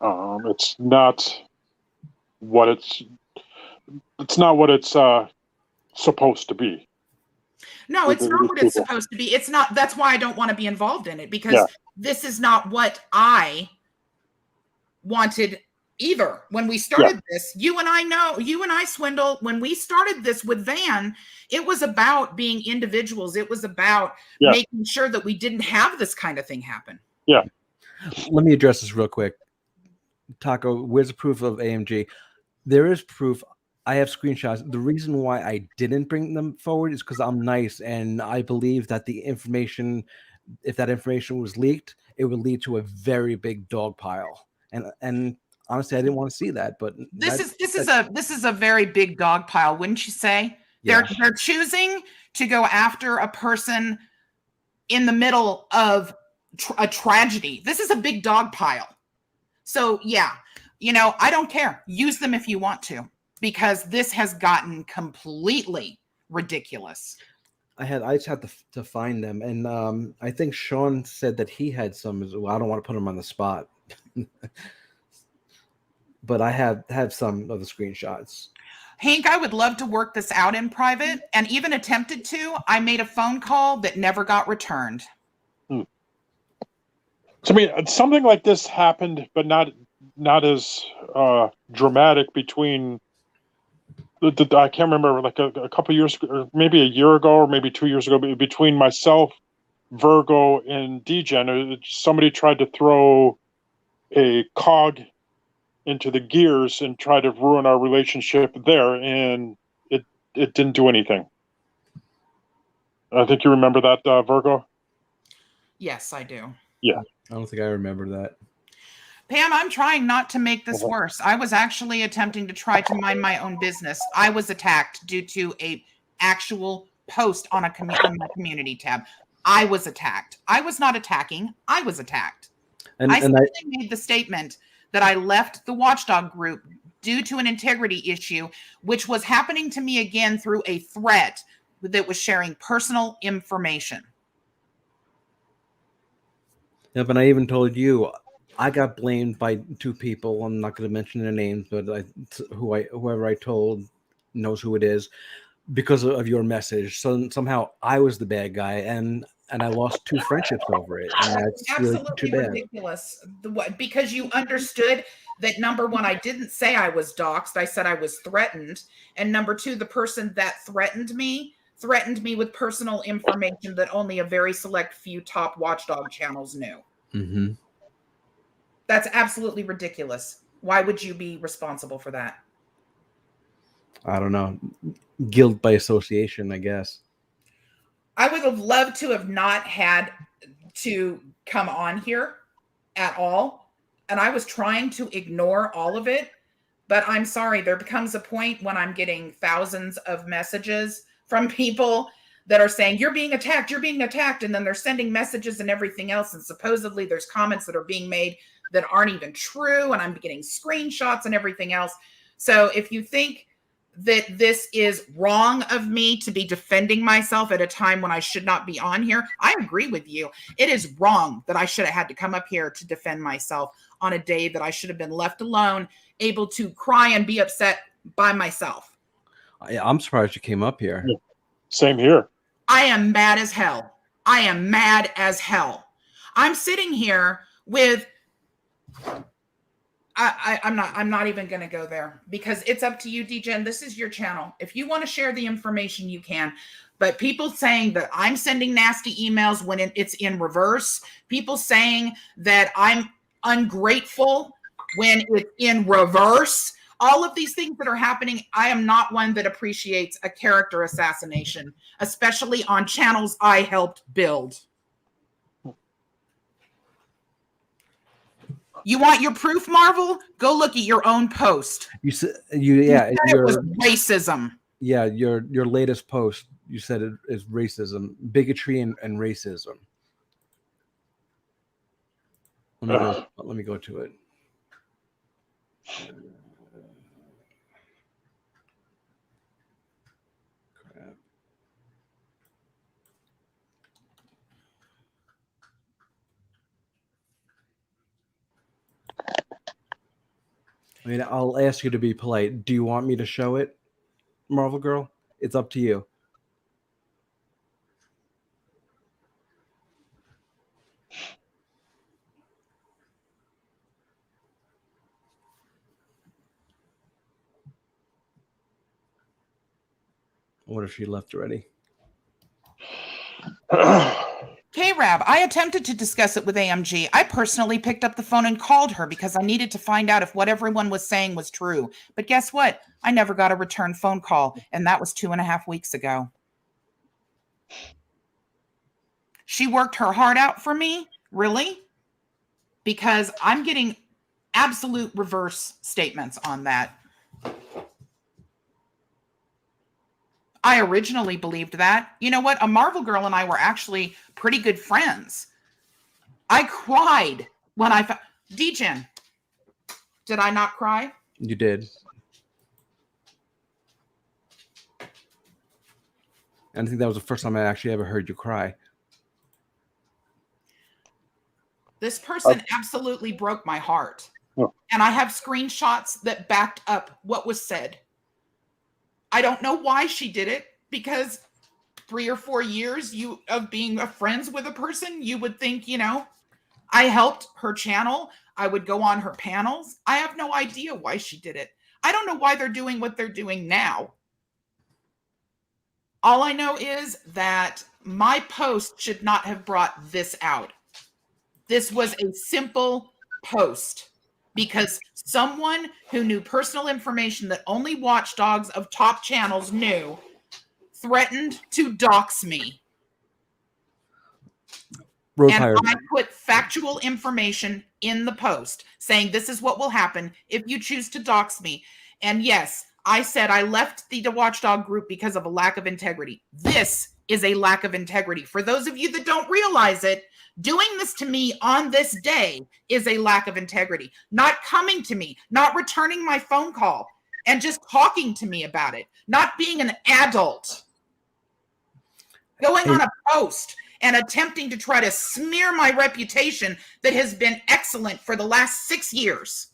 It's not what it's not what it's supposed to be. No, it's not what it's supposed to be. It's not. That's why I don't want to be involved in it, because this is not what I wanted either. When we started this, you and I, Swindle, when we started this with Van, it was about being individuals. It was about making sure that we didn't have this kind of thing happen. Yeah. Let me address this real quick. Taco, where's the proof of AMG? There is proof. I have screenshots. The reason why I didn't bring them forward is because I'm nice, and I believe that the information, if that information was leaked, it would lead to a very big dog pile. And honestly, I didn't want to see that. But this is a very big dog pile, wouldn't you say? Yeah. They're choosing to go after a person in the middle of a tragedy. This is a big dog pile. So yeah, you know, I don't care. Use them if you want to, because this has gotten completely ridiculous. I just had to find them, and I think Sean said that he had some as well. I don't want to put him on the spot, but I have some of the screenshots. Hank, I would love to work this out in private, and even attempted to. I made a phone call that never got returned. So, I mean, something like this happened, but not as dramatic between. I can't remember, like a couple years ago, or maybe a year ago, or maybe 2 years ago, between myself, Virgo, and DGen. Somebody tried to throw a cog into the gears and try to ruin our relationship there, and it didn't do anything. I think you remember that, Virgo? Yes, I do. Yeah. I don't think I remember that. Pam, I'm trying not to make this worse. I was actually attempting to try to mind my own business. I was attacked due to a actual post on on my community tab. I was attacked. I was not attacking. I was attacked. I simply made the statement that I left the Watchdog group due to an integrity issue, which was happening to me again through a threat that was sharing personal information. Yeah, but I even told you I got blamed by two people. I'm not going to mention their names, but whoever I told knows who it is because of your message. So somehow I was the bad guy, and I lost 2 friendships over it. And that's absolutely really too bad. Ridiculous. Because you understood that, number one, I didn't say I was doxxed. I said I was threatened. And number two, the person that threatened me with personal information that only a very select few top Watchdog channels knew. Mm-hmm. That's absolutely ridiculous. Why would you be responsible for that? I don't know. Guilt by association, I guess. I would have loved to have not had to come on here at all. And I was trying to ignore all of it. But I'm sorry, there becomes a point when I'm getting thousands of messages from people that are saying, you're being attacked. And then they're sending messages and everything else. And supposedly there's comments that are being made that aren't even true. And I'm getting screenshots and everything else. So if you think that this is wrong of me to be defending myself at a time when I should not be on here, I agree with you. It is wrong that I should have had to come up here to defend myself on a day that I should have been left alone, able to cry and be upset by myself. I'm surprised you came up here. Same here. I am mad as hell. I'm sitting here with I'm not even going to go there because it's up to you, DGen. This is your channel. If you want to share the information, you can. But people saying that I'm sending nasty emails when it's in reverse, people saying that I'm ungrateful when it's in reverse, all of these things that are happening, I am not one that appreciates a character assassination, especially on channels I helped build. You want your proof, Marvel? Go look at your own post. You said it was racism. Yeah, your latest post, you said it is racism, bigotry, and racism. Let me go to it. Crap. I mean, I'll ask you to be polite. Do you want me to show it, Marvel Girl? It's up to you. What if she left already? K-Rab, I attempted to discuss it with AMG. I personally picked up the phone and called her because I needed to find out if what everyone was saying was true. But guess what? I never got a return phone call, and that was 2.5 weeks ago. She worked her heart out for me? Really? Because I'm getting absolute reverse statements on that. I originally believed that. You know what? A Marvel Girl and I were actually pretty good friends. I cried when I found... DGen, did I not cry? You did. And I think that was the first time I actually ever heard you cry. This person absolutely broke my heart. Oh. And I have screenshots that backed up what was said. I don't know why she did it, because 3 or 4 years of being friends with a person, you would think, you know, I helped her channel. I would go on her panels. I have no idea why she did it. I don't know why they're doing what they're doing now. All I know is that my post should not have brought this out. This was a simple post because someone who knew personal information that only watchdogs of top channels knew threatened to dox me. Road and Pirate. I put factual information in the post saying this is what will happen if you choose to dox me. And yes, I said I left the Watchdog group because of a lack of integrity. This is a lack of integrity. For those of you that don't realize it, doing this to me on this day is a lack of integrity. Not coming to me, not returning my phone call, and just talking to me about it. Not being an adult. Going on a post and attempting to try to smear my reputation that has been excellent for the last 6 years.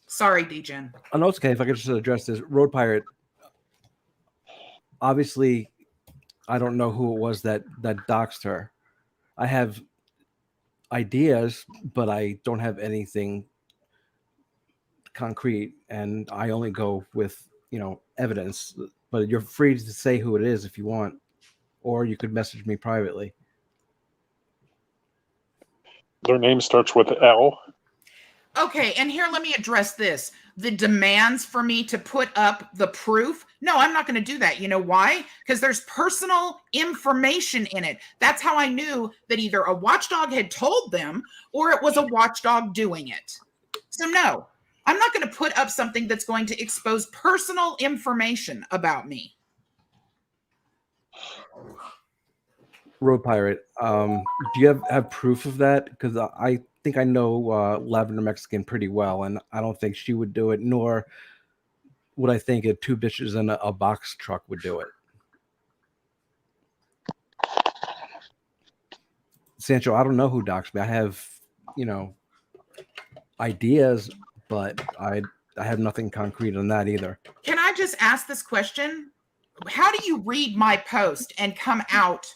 Sorry, DGen. I know it's okay if I could just address this. Road Pirate, obviously, I don't know who it was that doxed her. I have ideas, but I don't have anything concrete, and I only go with, you know, evidence. But you're free to say who it is if you want, or you could message me privately. Their name starts with L. Okay, and here, let me address this. The demands for me to put up the proof. No, I'm not going to do that. You know why? Because there's personal information in it. That's how I knew that either a watchdog had told them or it was a watchdog doing it. So no, I'm not going to put up something that's going to expose personal information about me. Road Pirate, do you have proof of that? Because I think I know Lavender Mexican pretty well, and I don't think she would do it, nor would I think a 2 bitches in a box truck would do it. Sancho, I don't know who doxed me. I have, you know, ideas, but I have nothing concrete on that either. Can I just ask this question? How do you read my post and come out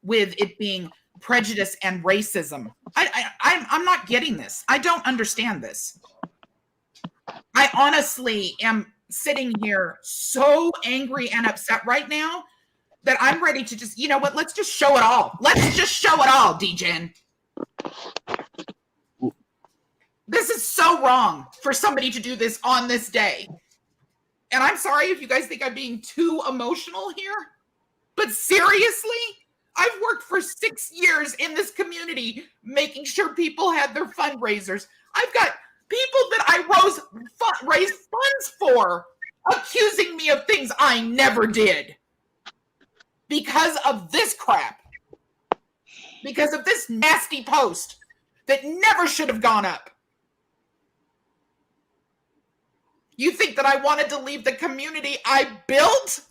with it being prejudice and racism. I'm not getting this. I don't understand this. I honestly am sitting here so angry and upset right now that I'm ready to just, you know what? Let's just show it all. Let's just show it all, DJen. This is so wrong for somebody to do this on this day. And I'm sorry if you guys think I'm being too emotional here, but seriously, I've worked for 6 years in this community making sure people had their fundraisers. I've got people that I raised funds for accusing me of things I never did because of this crap, because of this nasty post that never should have gone up. You think that I wanted to leave the community I built?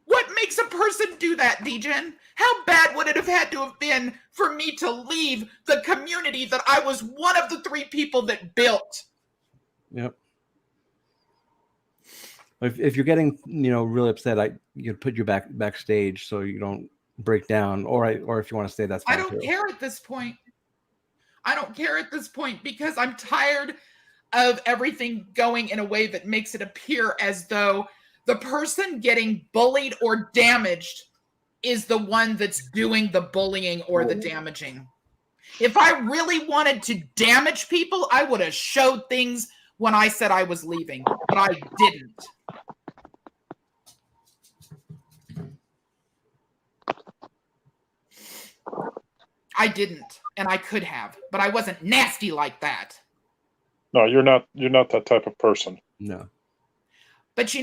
What makes a person do that, DJen? How bad would it have had to have been for me to leave the community that I was one of the 3 people that built? Yep. If you're getting, really upset, you put you backstage so you don't break down, or if you want to stay, that's fine. I don't care at this point. I don't care at this point because I'm tired of everything going in a way that makes it appear as though the person getting bullied or damaged is the one that's doing the bullying or the damaging. If I really wanted to damage people, I would have showed things when I said I was leaving, but I didn't. I didn't, and I could have, but I wasn't nasty like that. No, you're not that type of person. No. But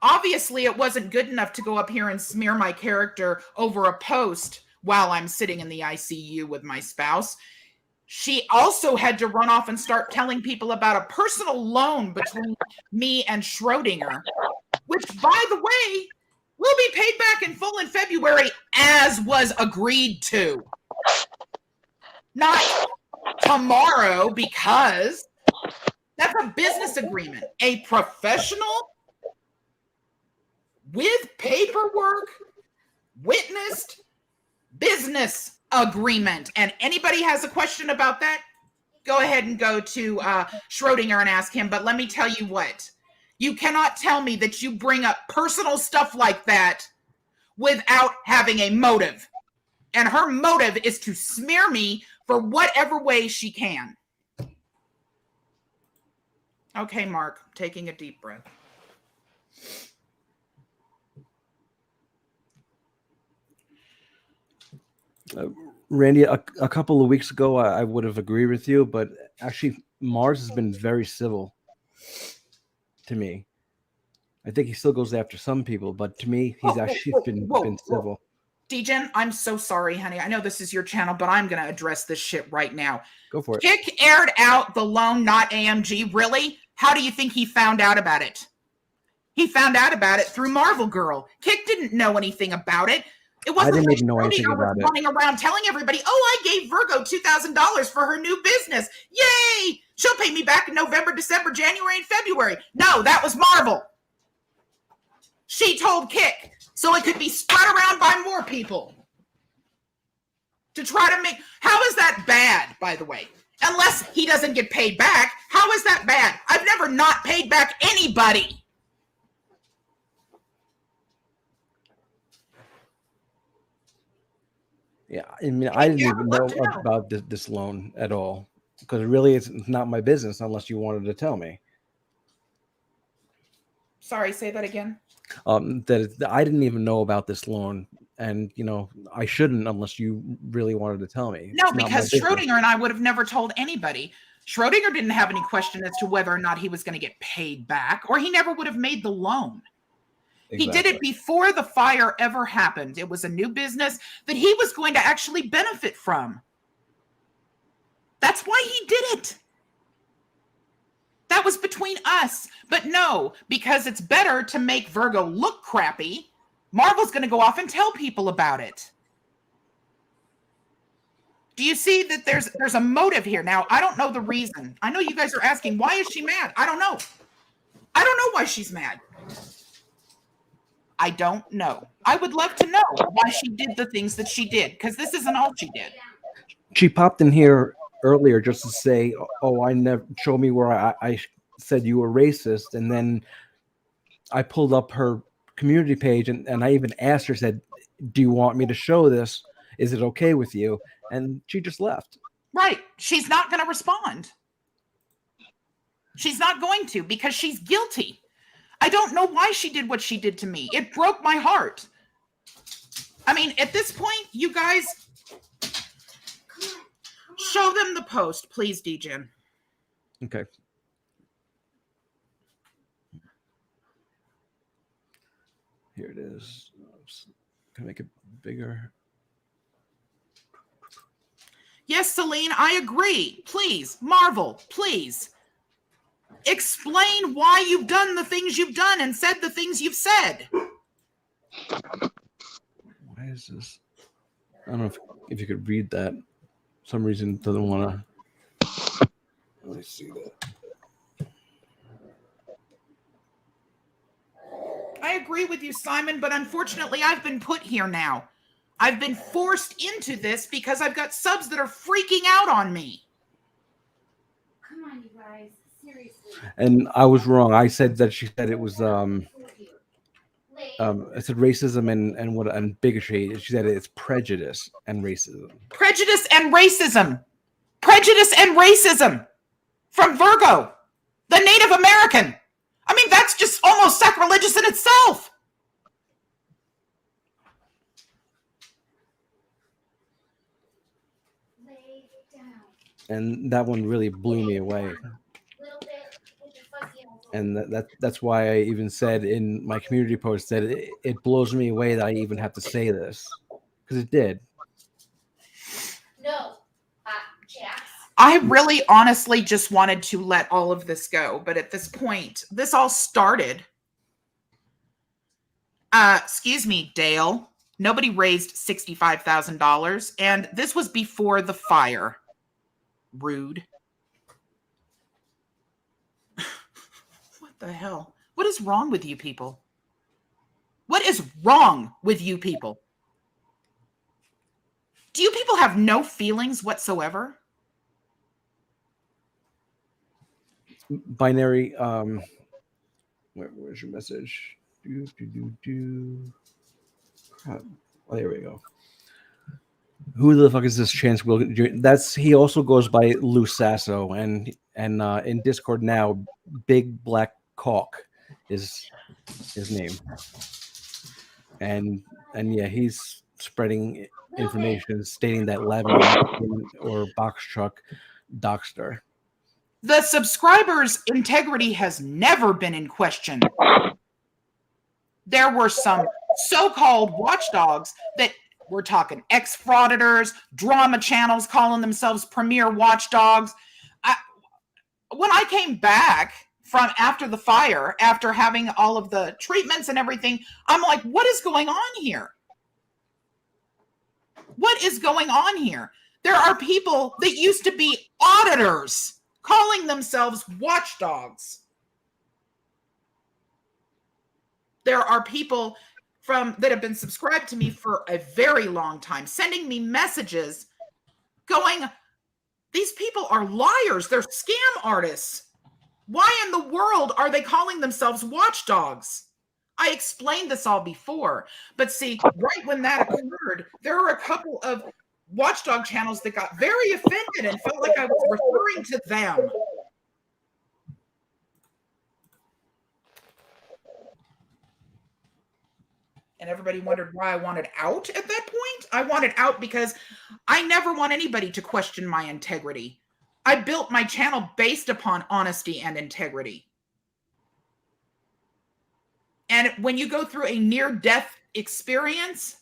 obviously it wasn't good enough to go up here and smear my character over a post while I'm sitting in the ICU with my spouse. She also had to run off and start telling people about a personal loan between me and Schrodinger, which, by the way, will be paid back in full in February, as was agreed to. Not tomorrow, because that's a business agreement. A professional with paperwork, witnessed business agreement. And anybody has a question about that, go ahead and go to Schrodinger and ask him. But let me tell you what, you cannot tell me that you bring up personal stuff like that without having a motive. And her motive is to smear me for whatever way she can. Okay, Mark, taking a deep breath. Randy, a couple of weeks ago, I would have agreed with you, but actually, Mars has been very civil to me. I think he still goes after some people, but to me, he's been civil. DJen, I'm so sorry, honey. I know this is your channel, but I'm going to address this shit right now. Go for it. Kick aired out the loan, not AMG. Really? How do you think he found out about it? He found out about it through Marvel Girl. Kick didn't know anything about it. It wasn't I didn't like even know anything about it. Running around telling everybody, "Oh, I gave Virgo $2,000 for her new business. Yay! She'll pay me back in November, December, January, and February." No, that was Marvel. She told Kick so it could be spread around by more people to try to make. How is that bad, by the way? Unless he doesn't get paid back, how is that bad? I've never not paid back anybody. Yeah, I mean, I didn't even know about this loan at all, because really it's not my business unless you wanted to tell me. Sorry, say that again. That I didn't even know about this loan, and I shouldn't unless you really wanted to tell me. No, because Schrodinger and I would have never told anybody. Schrodinger didn't have any question as to whether or not he was going to get paid back, or he never would have made the loan. Exactly. He did it before the fire ever happened. It was a new business that he was going to actually benefit from. That's why he did it. That was between us. But no, because it's better to make Virgo look crappy, Marvel's going to go off and tell people about it. Do you see that there's a motive here? Now, I don't know the reason. I know you guys are asking, why is she mad? I don't know. I don't know why she's mad. I don't know. I would love to know why she did the things that she did, because this isn't all she did. She popped in here earlier just to say, "Oh, I never show me where I said you were racist," and then I pulled up her community page and I even asked her, said, "Do you want me to show this? Is it okay with you?" And she just left. Right. She's not going to respond. She's not going to, because she's guilty. I don't know why she did what she did to me. It broke my heart. I mean, at this point, you guys, show them the post, please, DGen. Okay. Here it is. Can I make it bigger? Yes, Celine, I agree. Please, Marvel, please. Explain why you've done the things you've done and said the things you've said. Why is this? I don't know if you could read that. For some reason it doesn't want to. Let me see that. I agree with you, Simon, but unfortunately, I've been put here now. I've been forced into this because I've got subs that are freaking out on me. Come on, you guys. Seriously. And I was wrong. I said that she said it was I said racism and bigotry. She said it's prejudice and racism. Prejudice and racism. Prejudice and racism from Virgo, the Native American. I mean, that's just almost sacrilegious in itself. Lay down. And that one really blew me away. Little bit with your fuzzy elbow. And that's why I even said in my community post that it blows me away that I even have to say this, because it did. No. Jax. I really honestly just wanted to let all of this go. But at this point, this all started. Excuse me, Dale. Nobody raised $65,000. And this was before the fire. Rude. What the hell? What is wrong with you people? What is wrong with you people? Do you people have no feelings whatsoever? Binary. Where's your message? Oh, there we go. Who the fuck is this Chance Wilkins? That's he also goes by Lou Sasso, and in Discord now, Big Black Caulk is his name, and yeah, he's spreading information stating that Lavender or Box Truck doxed her. The subscriber's integrity has never been in question. There were some so-called watchdogs that we're talking ex-frauditors, drama channels calling themselves premier watchdogs. When I came back from after the fire, after having all of the treatments and everything, I'm like, what is going on here? What is going on here? There are people that used to be auditors calling themselves watchdogs. There are people that have been subscribed to me for a very long time, sending me messages going, these people are liars. They're scam artists. Why in the world are they calling themselves watchdogs? I explained this all before, but see, right when that occurred, there were a couple of watchdog channels that got very offended and felt like I was referring to them. And everybody wondered why I wanted out at that point. I wanted out because I never want anybody to question my integrity. I built my channel based upon honesty and integrity. And when you go through a near-death experience,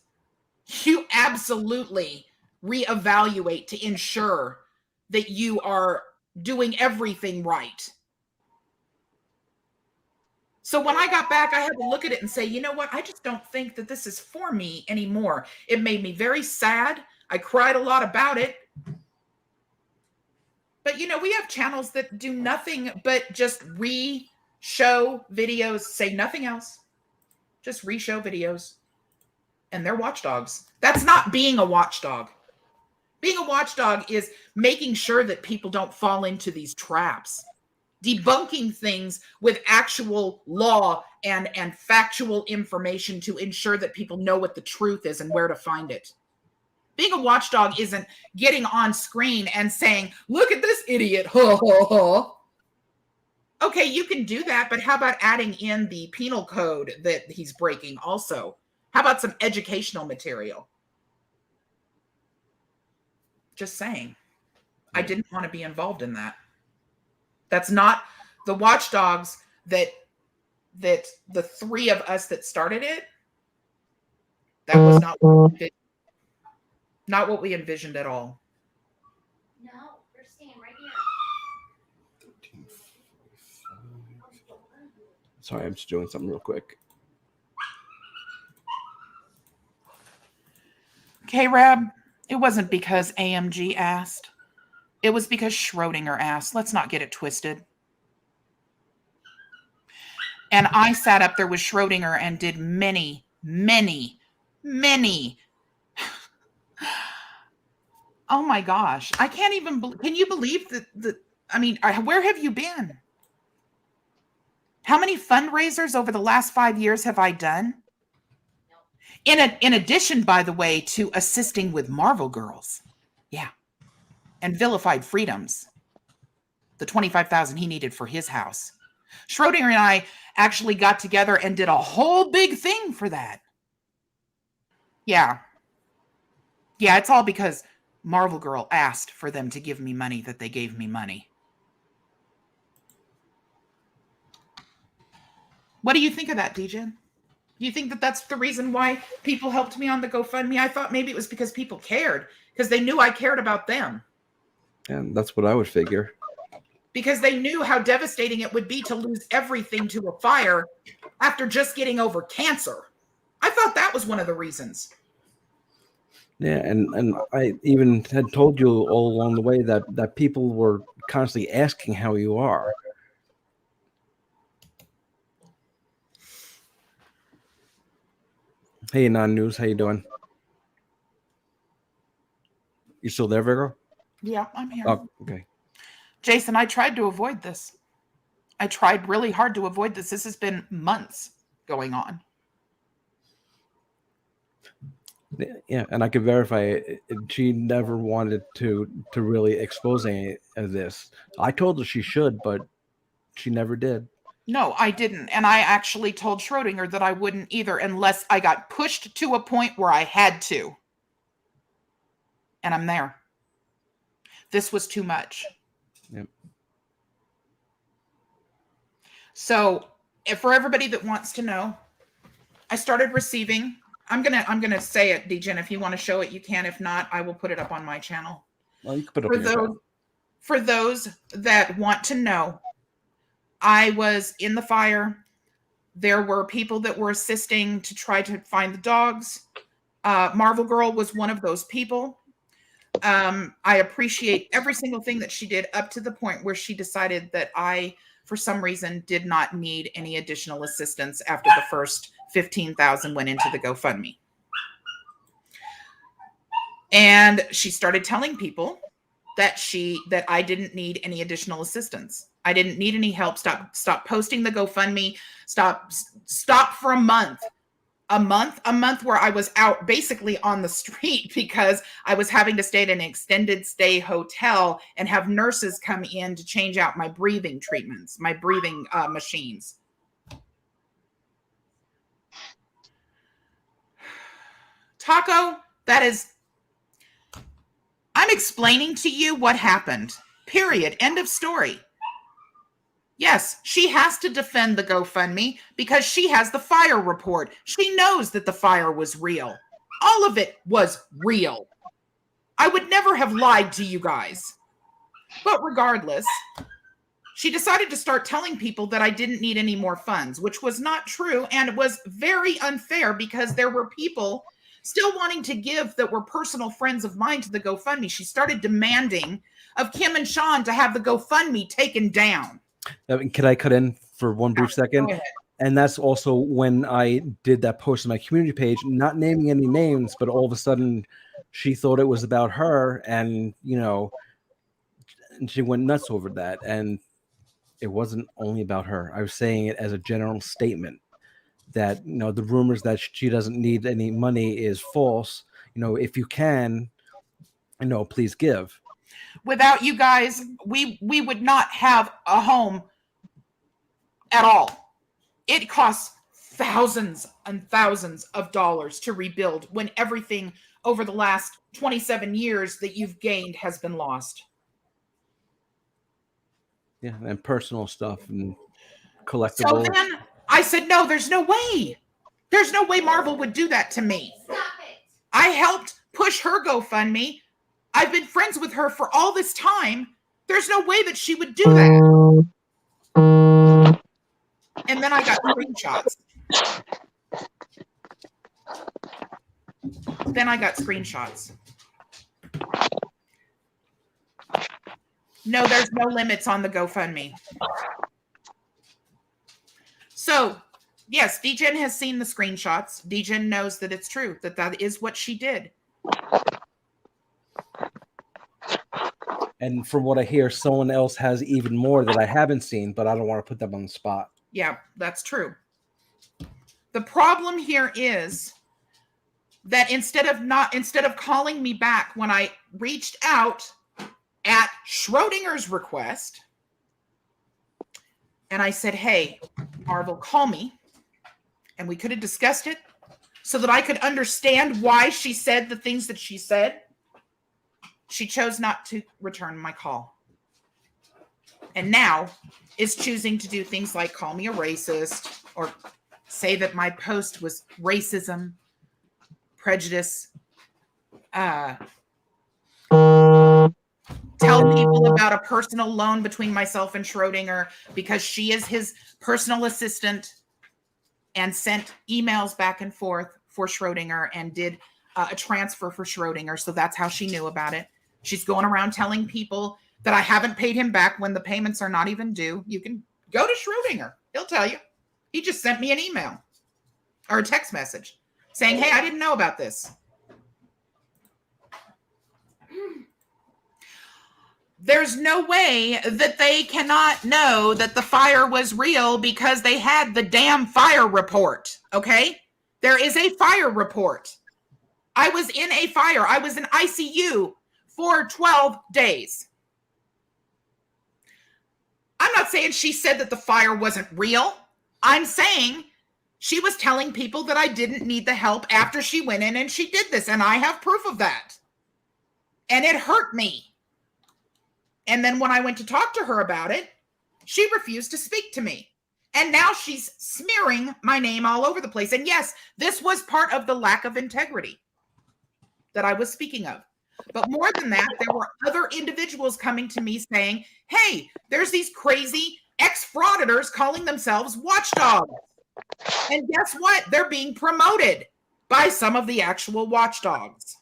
you absolutely reevaluate to ensure that you are doing everything right. So when I got back, I had to look at it and say, you know what? I just don't think that this is for me anymore. It made me very sad. I cried a lot about it. But, you know, we have channels that do nothing but just re-show videos, say nothing else. Just re-show videos. And they're watchdogs. That's not being a watchdog. Being a watchdog is making sure that people don't fall into these traps. Debunking things with actual law and factual information to ensure that people know what the truth is and where to find it. Being a watchdog isn't getting on screen and saying, look at this idiot. Ha, ha, ha. Okay, you can do that, but how about adding in the penal code that he's breaking also? How about some educational material? Just saying. I didn't want to be involved in that. That's not the watchdogs that the three of us that started it. That was not what we envisioned at all. No, they're staying right here. Sorry, I'm just doing something real quick. K-Rab, it wasn't because AMG asked. It was because Schrodinger asked. Let's not get it twisted. And I sat up there with Schrodinger and did many, many, many. Oh my gosh. I can't even, can you believe that? I mean, where have you been? How many fundraisers over the last 5 years have I done? In addition, by the way, to assisting with Marvel Girls. Yeah. And Vilified Freedoms. The $25,000 he needed for his house. Schrodinger and I actually got together and did a whole big thing for that. Yeah. Yeah, it's all because Marvel Girl asked for them to give me money that they gave me money. What do you think of that, Degen? Do you think that that's the reason why people helped me on the GoFundMe? I thought maybe it was because people cared, because they knew I cared about them. And that's what I would figure. Because they knew how devastating it would be to lose everything to a fire after just getting over cancer. I thought that was one of the reasons. Yeah, and I even had told you all along the way that people were constantly asking how you are. Hey, non-news, how you doing? You still there, Virgo? Yeah, I'm here. Oh, okay. Jason, I tried to avoid this. I tried really hard to avoid this. This has been months going on. Yeah, and I could verify it. She never wanted to really expose any of this. I told her she should, but she never did. No, I didn't. And I actually told Schrodinger that I wouldn't either unless I got pushed to a point where I had to. And I'm there. This was too much. Yep. So, for everybody that wants to know, I started receiving. I'm gonna say it, Degen. If you want to show it, you can. If not, I will put it up on my channel. Well, you can put it up on your channel. For those that want to know, I was in the fire. There were people that were assisting to try to find the dogs. Marvel Girl was one of those people. I appreciate every single thing that she did up to the point where she decided that I, for some reason, did not need any additional assistance after the first $15,000 went into the GoFundMe. And she started telling people that I didn't need any additional assistance. I didn't need any help. Stop posting the GoFundMe. Stop for a month where I was out basically on the street because I was having to stay at an extended stay hotel and have nurses come in to change out my breathing treatments, my breathing machines. Taco, I'm explaining to you what happened. Period. End of story. Yes, she has to defend the GoFundMe because she has the fire report. She knows that the fire was real. All of it was real. I would never have lied to you guys. But regardless, she decided to start telling people that I didn't need any more funds, which was not true. And it was very unfair because there were people still wanting to give that were personal friends of mine to the GoFundMe. She started demanding of Kim and Sean to have the GoFundMe taken down. Can I cut in for one brief second? Go ahead. And that's also when I did that post on my community page, not naming any names, but all of a sudden she thought it was about her, and and she went nuts over that. And it wasn't only about her. I was saying it as a general statement that the rumors that she doesn't need any money is false. If you can, please give. Without you guys, we would not have a home at all. It costs thousands and thousands of dollars to rebuild when everything over the last 27 years that you've gained has been lost. Yeah, and personal stuff and So collectibles. then I said, no, there's no way. There's no way Marvel would do that to me. Stop it. I helped push her GoFundMe. I've been friends with her for all this time. There's no way that she would do that. And then I got screenshots. No, there's no limits on the GoFundMe. So, yes, DGen has seen the screenshots. DGen knows that it's true, that is what she did. And from what I hear, someone else has even more that I haven't seen, but I don't want to put them on the spot. Yeah, that's true. The problem here is that instead of calling me back when I reached out at Schrodinger's request, and I said, hey, Marvel, call me, and we could have discussed it so that I could understand why she said the things that she said, she chose not to return my call. And now is choosing to do things like call me a racist or say that my post was racism, prejudice, tell people about a personal loan between myself and Schrodinger because she is his personal assistant, and sent emails back and forth for Schrodinger and did a transfer for Schrodinger. So that's how she knew about it. She's going around telling people that I haven't paid him back when the payments are not even due. You can go to Schrodinger. He'll tell you. He just sent me an email or a text message saying, hey, I didn't know about this. There's no way that they cannot know that the fire was real because they had the damn fire report, okay? There is a fire report. I was in a fire. I was in ICU for 12 days. I'm not saying she said that the fire wasn't real. I'm saying she was telling people that I didn't need the help after she went in and she did this, and I have proof of that. And it hurt me. And then when I went to talk to her about it, she refused to speak to me. And now she's smearing my name all over the place. And yes, this was part of the lack of integrity that I was speaking of. But more than that, there were other individuals coming to me saying, hey, there's these crazy ex-frauditors calling themselves watchdogs. And guess what? They're being promoted by some of the actual watchdogs.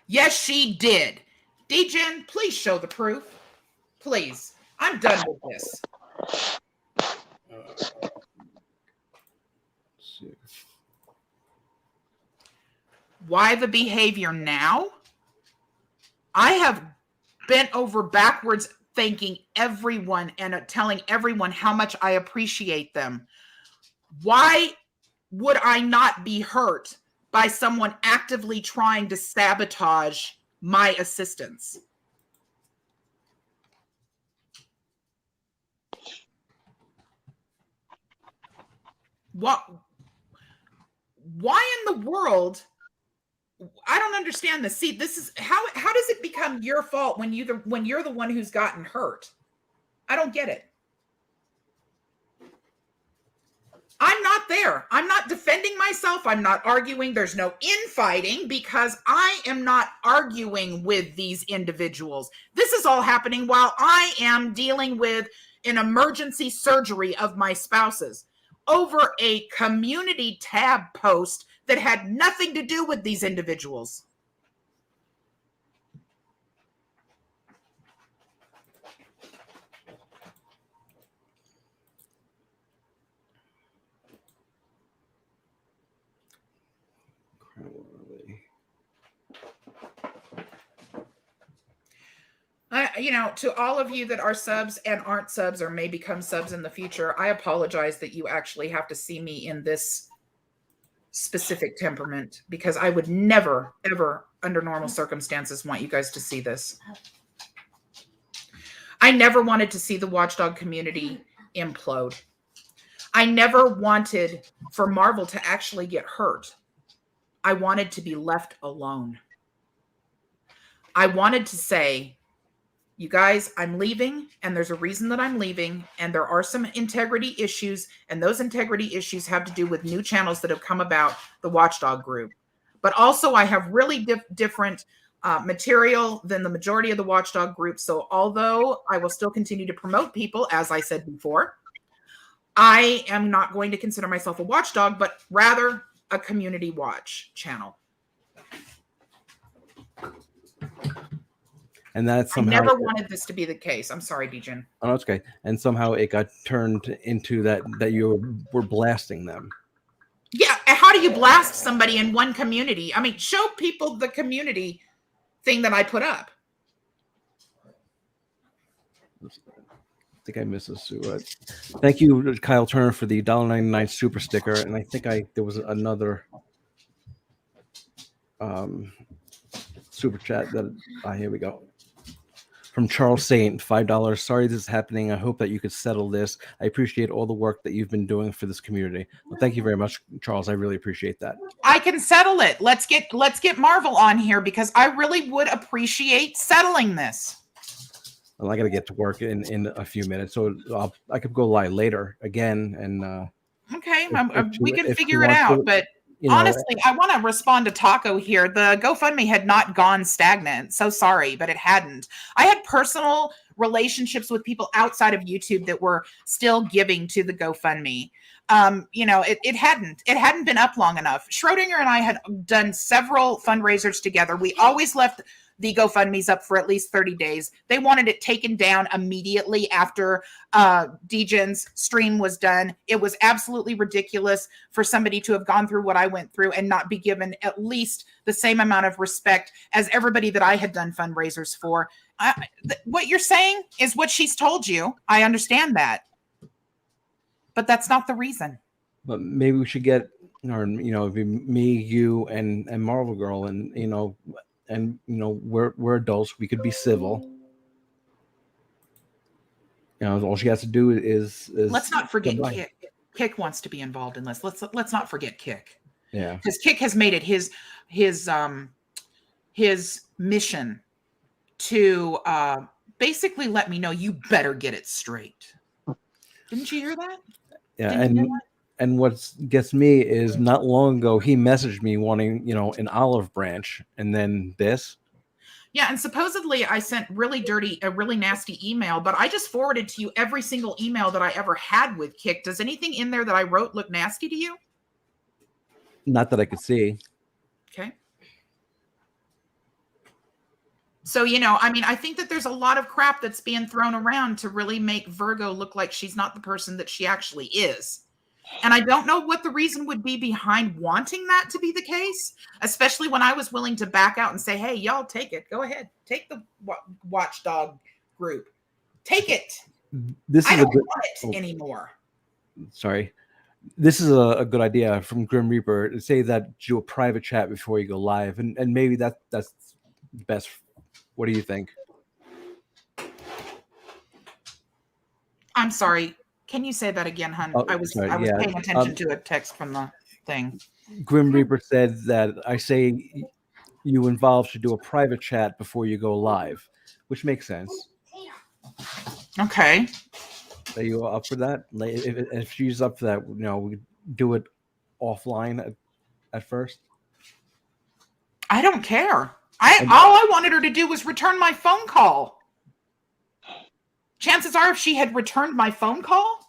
Yes, she did. DGen, please show the proof. Please. I'm done with this. Why the behavior now? I have bent over backwards thanking everyone and telling everyone how much I appreciate them. Why would I not be hurt by someone actively trying to sabotage my assistance? What? Why in the world? I don't understand this. See, this is how does it become your fault when you're the one who's gotten hurt? I don't get it. I'm not there. I'm not defending myself. I'm not arguing. There's no infighting because I am not arguing with these individuals. This is all happening while I am dealing with an emergency surgery of my spouse's over a community tab post that had nothing to do with these individuals. you know, to all of you that are subs and aren't subs or may become subs in the future, I apologize that you actually have to see me in this specific temperament, because I would never, ever, under normal circumstances, want you guys to see this. I never wanted to see the Watchdog community implode. I never wanted for Marvel to actually get hurt. I wanted to be left alone. I wanted to say, you guys, I'm leaving, and there's a reason that I'm leaving, and there are some integrity issues, and those integrity issues have to do with new channels that have come about the Watchdog group. But also, I have really different material than the majority of the Watchdog group. So although I will still continue to promote people, as I said before, I am not going to consider myself a watchdog, but rather a community watch channel. And that I somehow never wanted this to be the case. I'm sorry, Dejan. Oh, that's okay. And somehow it got turned into that you were blasting them. Yeah, how do you blast somebody in one community? I mean, show people the community thing that I put up. I think I missed a Sue. Thank you, Kyle Turner, for the $1.99 super sticker. And I think there was another super chat that here we go. From Charles Saint, $5. Sorry this is happening. I hope that you could settle this. I appreciate all the work that you've been doing for this community. Well, thank you very much, Charles. I really appreciate that. I can settle it. Let's get Marvel on here, because I really would appreciate settling this. Well, I got to get to work in a few minutes, so I could go live later again. And okay, if we you- can if you figure it want out. to, But you know, honestly, I want to respond to Taco here. The GoFundMe had not gone stagnant. So sorry, but it hadn't. I had personal relationships with people outside of YouTube that were still giving to the GoFundMe. You know, it hadn't been up long enough. Schrodinger and I had done several fundraisers together. We always left the GoFundMe's up for at least 30 days. They wanted it taken down immediately after Dejan's stream was done. It was absolutely ridiculous for somebody to have gone through what I went through and not be given at least the same amount of respect as everybody that I had done fundraisers for. What you're saying is what she's told you. I understand that. But that's not the reason. but maybe we should get, or it'd be me, you, and Marvel Girl, and we're adults. We could be civil. All she has to do is Let's not forget goodbye. Kick. Kick wants to be involved in this. Let's not forget Kick. Yeah. Because Kick has made it his mission to basically let me know you better get it straight. Didn't you hear that? Yeah, Didn't you hear that? and what gets me is not long ago he messaged me wanting an olive branch, and then this. Yeah, and supposedly I sent a really nasty email, but I just forwarded to you every single email that I ever had with Kick. Does anything in there that I wrote look nasty to you? Not that I could see. Okay. So, I think that there's a lot of crap that's being thrown around to really make Virgo look like she's not the person that she actually is. And I don't know what the reason would be behind wanting that to be the case, especially when I was willing to back out and say, hey, y'all take it. Go ahead. Take the Watchdog group. Take it. This I is don't want it anymore. Sorry. This is a good idea from Grim Reaper to say that do a private chat before you go live. And maybe that's best. What do you think? I'm sorry. Can you say that again, hon? Oh, I was sorry, paying attention to a text from the thing. Grim Reaper said that I say you involved should do a private chat before you go live, which makes sense. Okay. Are you up for that? If she's up for that, we do it offline at first. I don't care. All I wanted her to do was return my phone call. Chances are, if she had returned my phone call,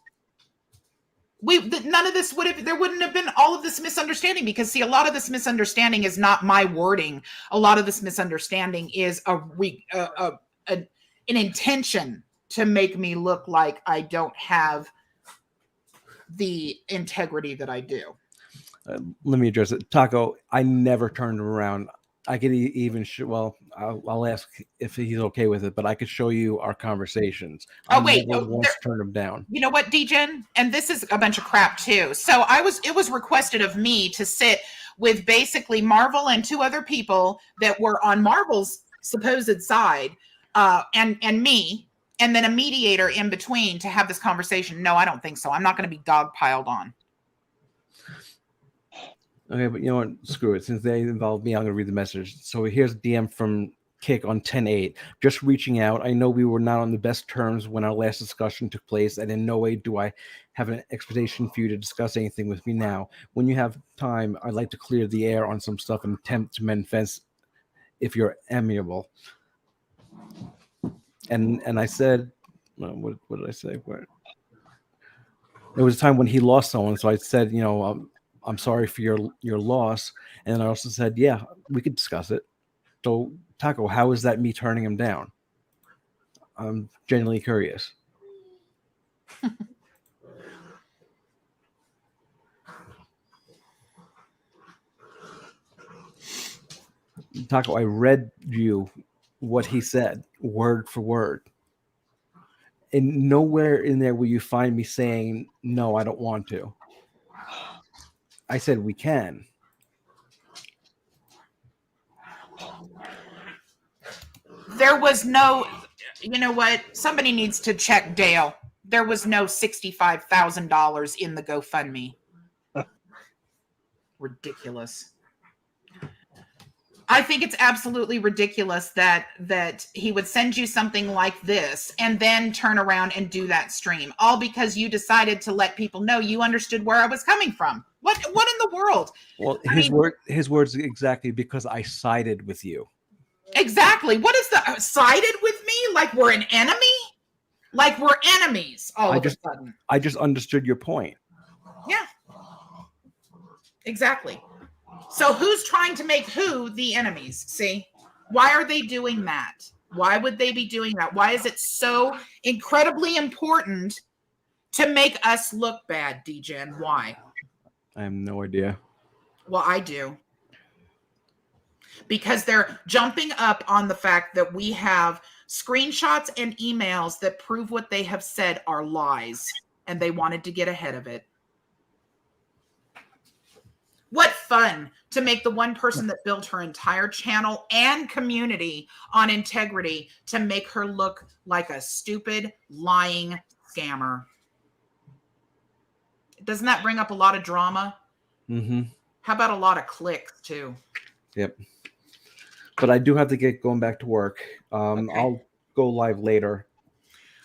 none of this there wouldn't have been all of this misunderstanding, because see, a lot of this misunderstanding is not my wording. A lot of this misunderstanding is an intention to make me look like I don't have the integrity that I do. Let me address it. Taco, I never turned around. I could even well, I'll ask if he's okay with it, but I could show you our conversations. Oh, I wait. never Oh, once turned him down. You know what, DGen? And this is a bunch of crap too. So it was requested of me to sit with basically Marvel and 2 other people that were on Marvel's supposed side, and me, and then a mediator in between to have this conversation. No, I don't think so. I'm not going to be dogpiled on. Okay, but you know what? Screw it. Since they involved me, I'm going to read the message. So here's a DM from Kick on 10/8. Just reaching out. I know we were not on the best terms when our last discussion took place, and in no way do I have an expectation for you to discuss anything with me now. When you have time, I'd like to clear the air on some stuff and attempt to mend fence if you're amiable. And I said, what did I say? Where? There was a time when he lost someone, so I said, you know, I'm sorry for your loss, and I also said, yeah, we could discuss it. So, Taco, how is that me turning him down? I'm genuinely curious. Taco, I read you what he said, word for word. And nowhere in there will you find me saying, no, I don't want to. I said we can. There was no, you know what? Somebody needs to check Dale. There was no $65,000 in the GoFundMe. Ridiculous. I think it's absolutely ridiculous that he would send you something like this and then turn around and do that stream, all because you decided to let people know you understood where I was coming from. What in the world? Well, his words exactly, because I sided with you. Exactly. What is the sided with me? Like we're an enemy? Like we're enemies all of a sudden. I just understood your point. Yeah. Exactly. So who's trying to make who the enemies? See? Why are they doing that? Why would they be doing that? Why is it so incredibly important to make us look bad, DGen? Why? I have no idea. Well, I do. Because they're jumping up on the fact that we have screenshots and emails that prove what they have said are lies, and they wanted to get ahead of it. What fun to make the one person that built her entire channel and community on integrity to make her look like a stupid, lying scammer. Doesn't that bring up a lot of drama? Mm-hmm. How about a lot of clicks, too? Yep. But I do have to get going back to work. Okay. I'll go live later.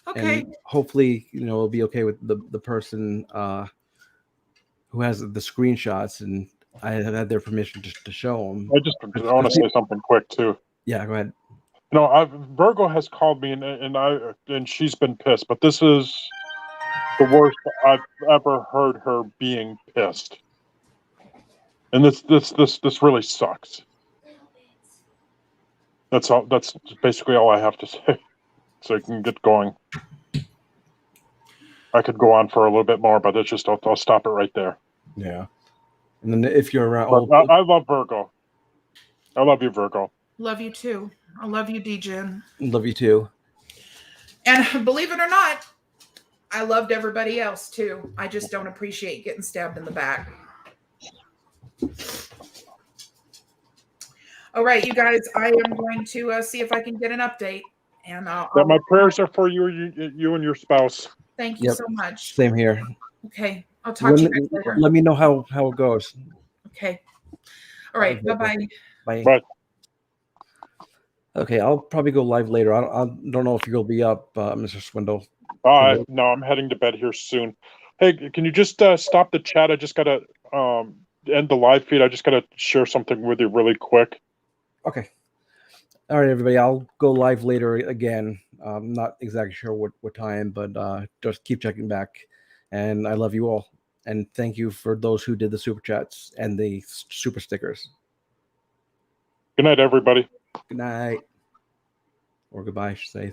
Okay. And hopefully, you know, it'll be okay with the person who has the screenshots, and I have had their permission to show them. I want to say something quick too. Yeah, go ahead. You know, Virgo has called me and she's been pissed, but this is the worst I've ever heard her being pissed. And this really sucks. That's all. That's basically all I have to say, so I can get going. I could go on for a little bit more, but it's just I'll stop it right there. Yeah. And then if you're around, I love Virgo. I love you, Virgo. Love you too. I love you, DGen. love you too. And believe it or not, I loved everybody else too. I just don't appreciate getting stabbed in the back. All right, you guys, I am going to see if I can get an update. And my prayers are for you and your spouse. Thank you Yep. so much. Same here. Okay, I'll talk to you guys later. Let me know how it goes. Okay. All right, bye-bye. Bye. Bye. Okay, I'll probably go live later. I don't know if you'll be up, Mr. Swindle. No, I'm heading to bed here soon. Hey, can you just stop the chat? I just gotta end the live feed. I just gotta share something with you really quick. Okay. All right, everybody. I'll go live later again. I'm not exactly sure what time, but just keep checking back. And I love you all. And thank you for those who did the super chats and the super stickers. Good night, everybody. Good night. Or goodbye, I should say.